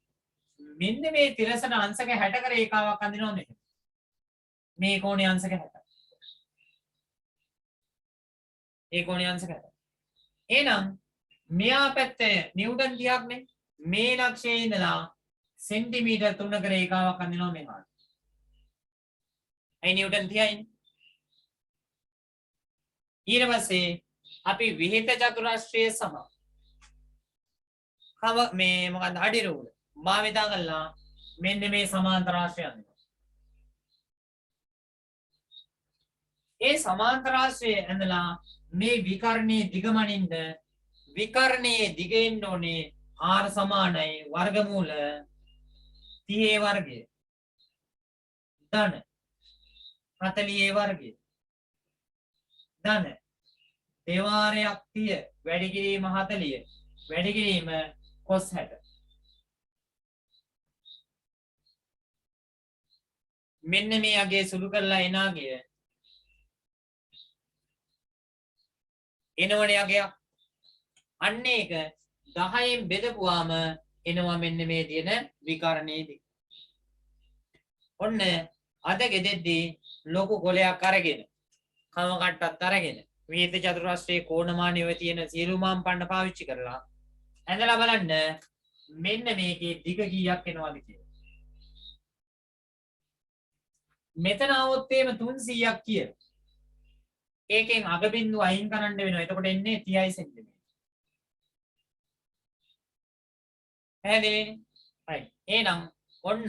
මෙන්න මේ තිරසන අංශක 60ක රේඛාවක් අඳිනවා මෙහෙම. මේ කෝණයේ අංශක 60. ඒ කෝණයේ අංශක 60. එහෙනම් මෙයා පැත්තේ නිව්ටන් 30ක් නේ. මේ ලක්ෂයේ ඉඳලා සෙන්ටිමීටර් 3ක රේඛාවක් අඳිනවා මෙහාට. අයි නිව්ටන් 30යි. ඊට පස්සේ අපි විහිත චතුරස්‍රයේ සම කව මේ මොකක්ද අඩි රූල භාවිතා කළා මෙන්න මේ සමාන්තර රාශිය අඳිනවා. ඒ සමාන්තර රාශිය ඇඳලා මේ විකර්ණයේ දිගමනින්ද විකර්ණයේ දිගෙන්න ඕනේ r සමානයි වර්ගමූල 30 වර්ගය ධන 40 වර්ගය ධන දෙවාරයක් 30 වැඩි කිරීම 40 වැඩි කිරීම cos 60. මෙන්න මේ අගේ සුළු කරලා එනාගේ එනවනේ අගයක්. අන්න ඒක 10න් බෙදපුවාම එනවා මෙන්න මේ තියෙන විකරණයේදී. ඔන්න අද ගෙදෙද්දී ලොකු කොලයක් අරගෙන කම කට්ටත් අරගෙන විහිත චතුරස්‍රයේ කෝණමානියව තියෙන සියලු මාම්පන්න පාවිච්චි කරලා ඇඳලා බලන්න මෙන්න මේකේ දිග කීයක් එනවද කියලා. මෙතන આવොත් එහෙම 300ක් කියලා. ඒකෙන් අග බිඳුව අයින් කරන්න වෙනවා. එතකොට එන්නේ 30 සෙන්ටිමීටර. පැහැදිලිනේ? හරි. එහෙනම් ඔන්න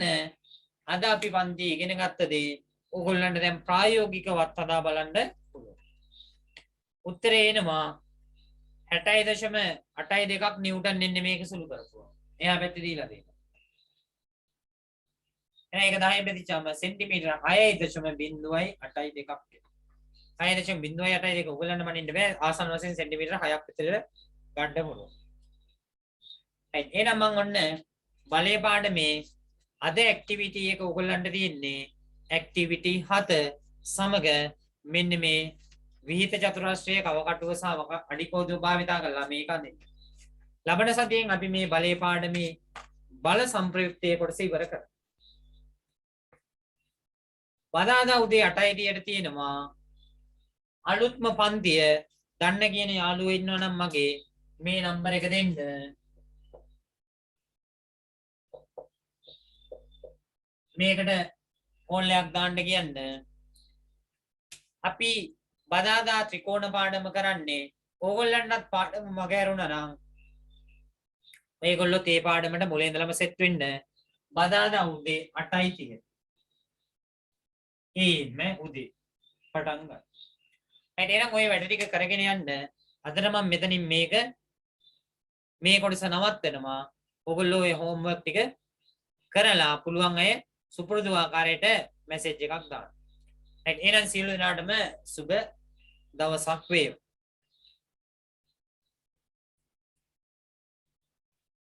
අද අපි පන්ති ඉගෙන ගත්ත දේ ඕගොල්ලන්ට දැන් ප්‍රායෝගිකව හදා බලන්න පුළුවන්. උත්තරේ එනවා 60.82ක් නිව්ටන් එන්නේ මේක සුළු කරපුවා. එහා පැත්තේ දීලා දෙනවා. එහෙනම් ඒක 10 බෙදිච්චාම සෙන්ටිමීටර 6.02ක්. 6.02 ඔයගොල්ලන්ට මනින්න බෑ. ආසන්න වශයෙන් සෙන්ටිමීටර 6ක් විතර ගන්න පුළුවන්. right. එහෙනම් මම ඔන්න බලයේ පාඩමේ අද ඇක්ටිවිටි එක ඔයගොල්ලන්ට තියෙන්නේ ඇක්ටිවිටි 7 සමග මෙන්න මේ විහිත චතුරස්‍රයේ කවකටුව සහ අඩිකෝදුව භාවිතා කරලා මේක අඳින්න. ලබන සතියෙන් අපි මේ බලයේ පාඩමේ බල සංප්‍රයුක්තයේ කොටස ඉවර කරමු. වදාදා උදේ 8:30ට තියෙනවා අලුත්ම පන්තිය. දන්න කියන යාළුවෝ ඉන්නවා නම් මගේ මේ නම්බර එක දෙන්න. මේකට ඕන්ලයක් දාන්න කියන්න. අපි බදාදා ත්‍රිකෝණ පාඩම කරන්නේ ඕගොල්ලන්ටත් පාඩම මග ඇරුණා නම් මේගොල්ලෝ තේ පාඩමට මුලින් ඉඳලම සෙට් වෙන්න. බදාදා උදේ 8:30. මේ උදේ පටන් ගන්න. එහෙනම් ඔය වැඩ ටික කරගෙන යන්න. අදට මම මෙතනින් මේ කොටස නවත්තනවා. ඔයගොල්ලෝ ඔය හෝම්වර්ක් ටික කරලා පුළුවන් අය සුපුරුදු ආකාරයට මැසේජ් එකක් දාන්න. right. එහෙනම් සියලු දෙනාටම සුබ දවසක් වේවා.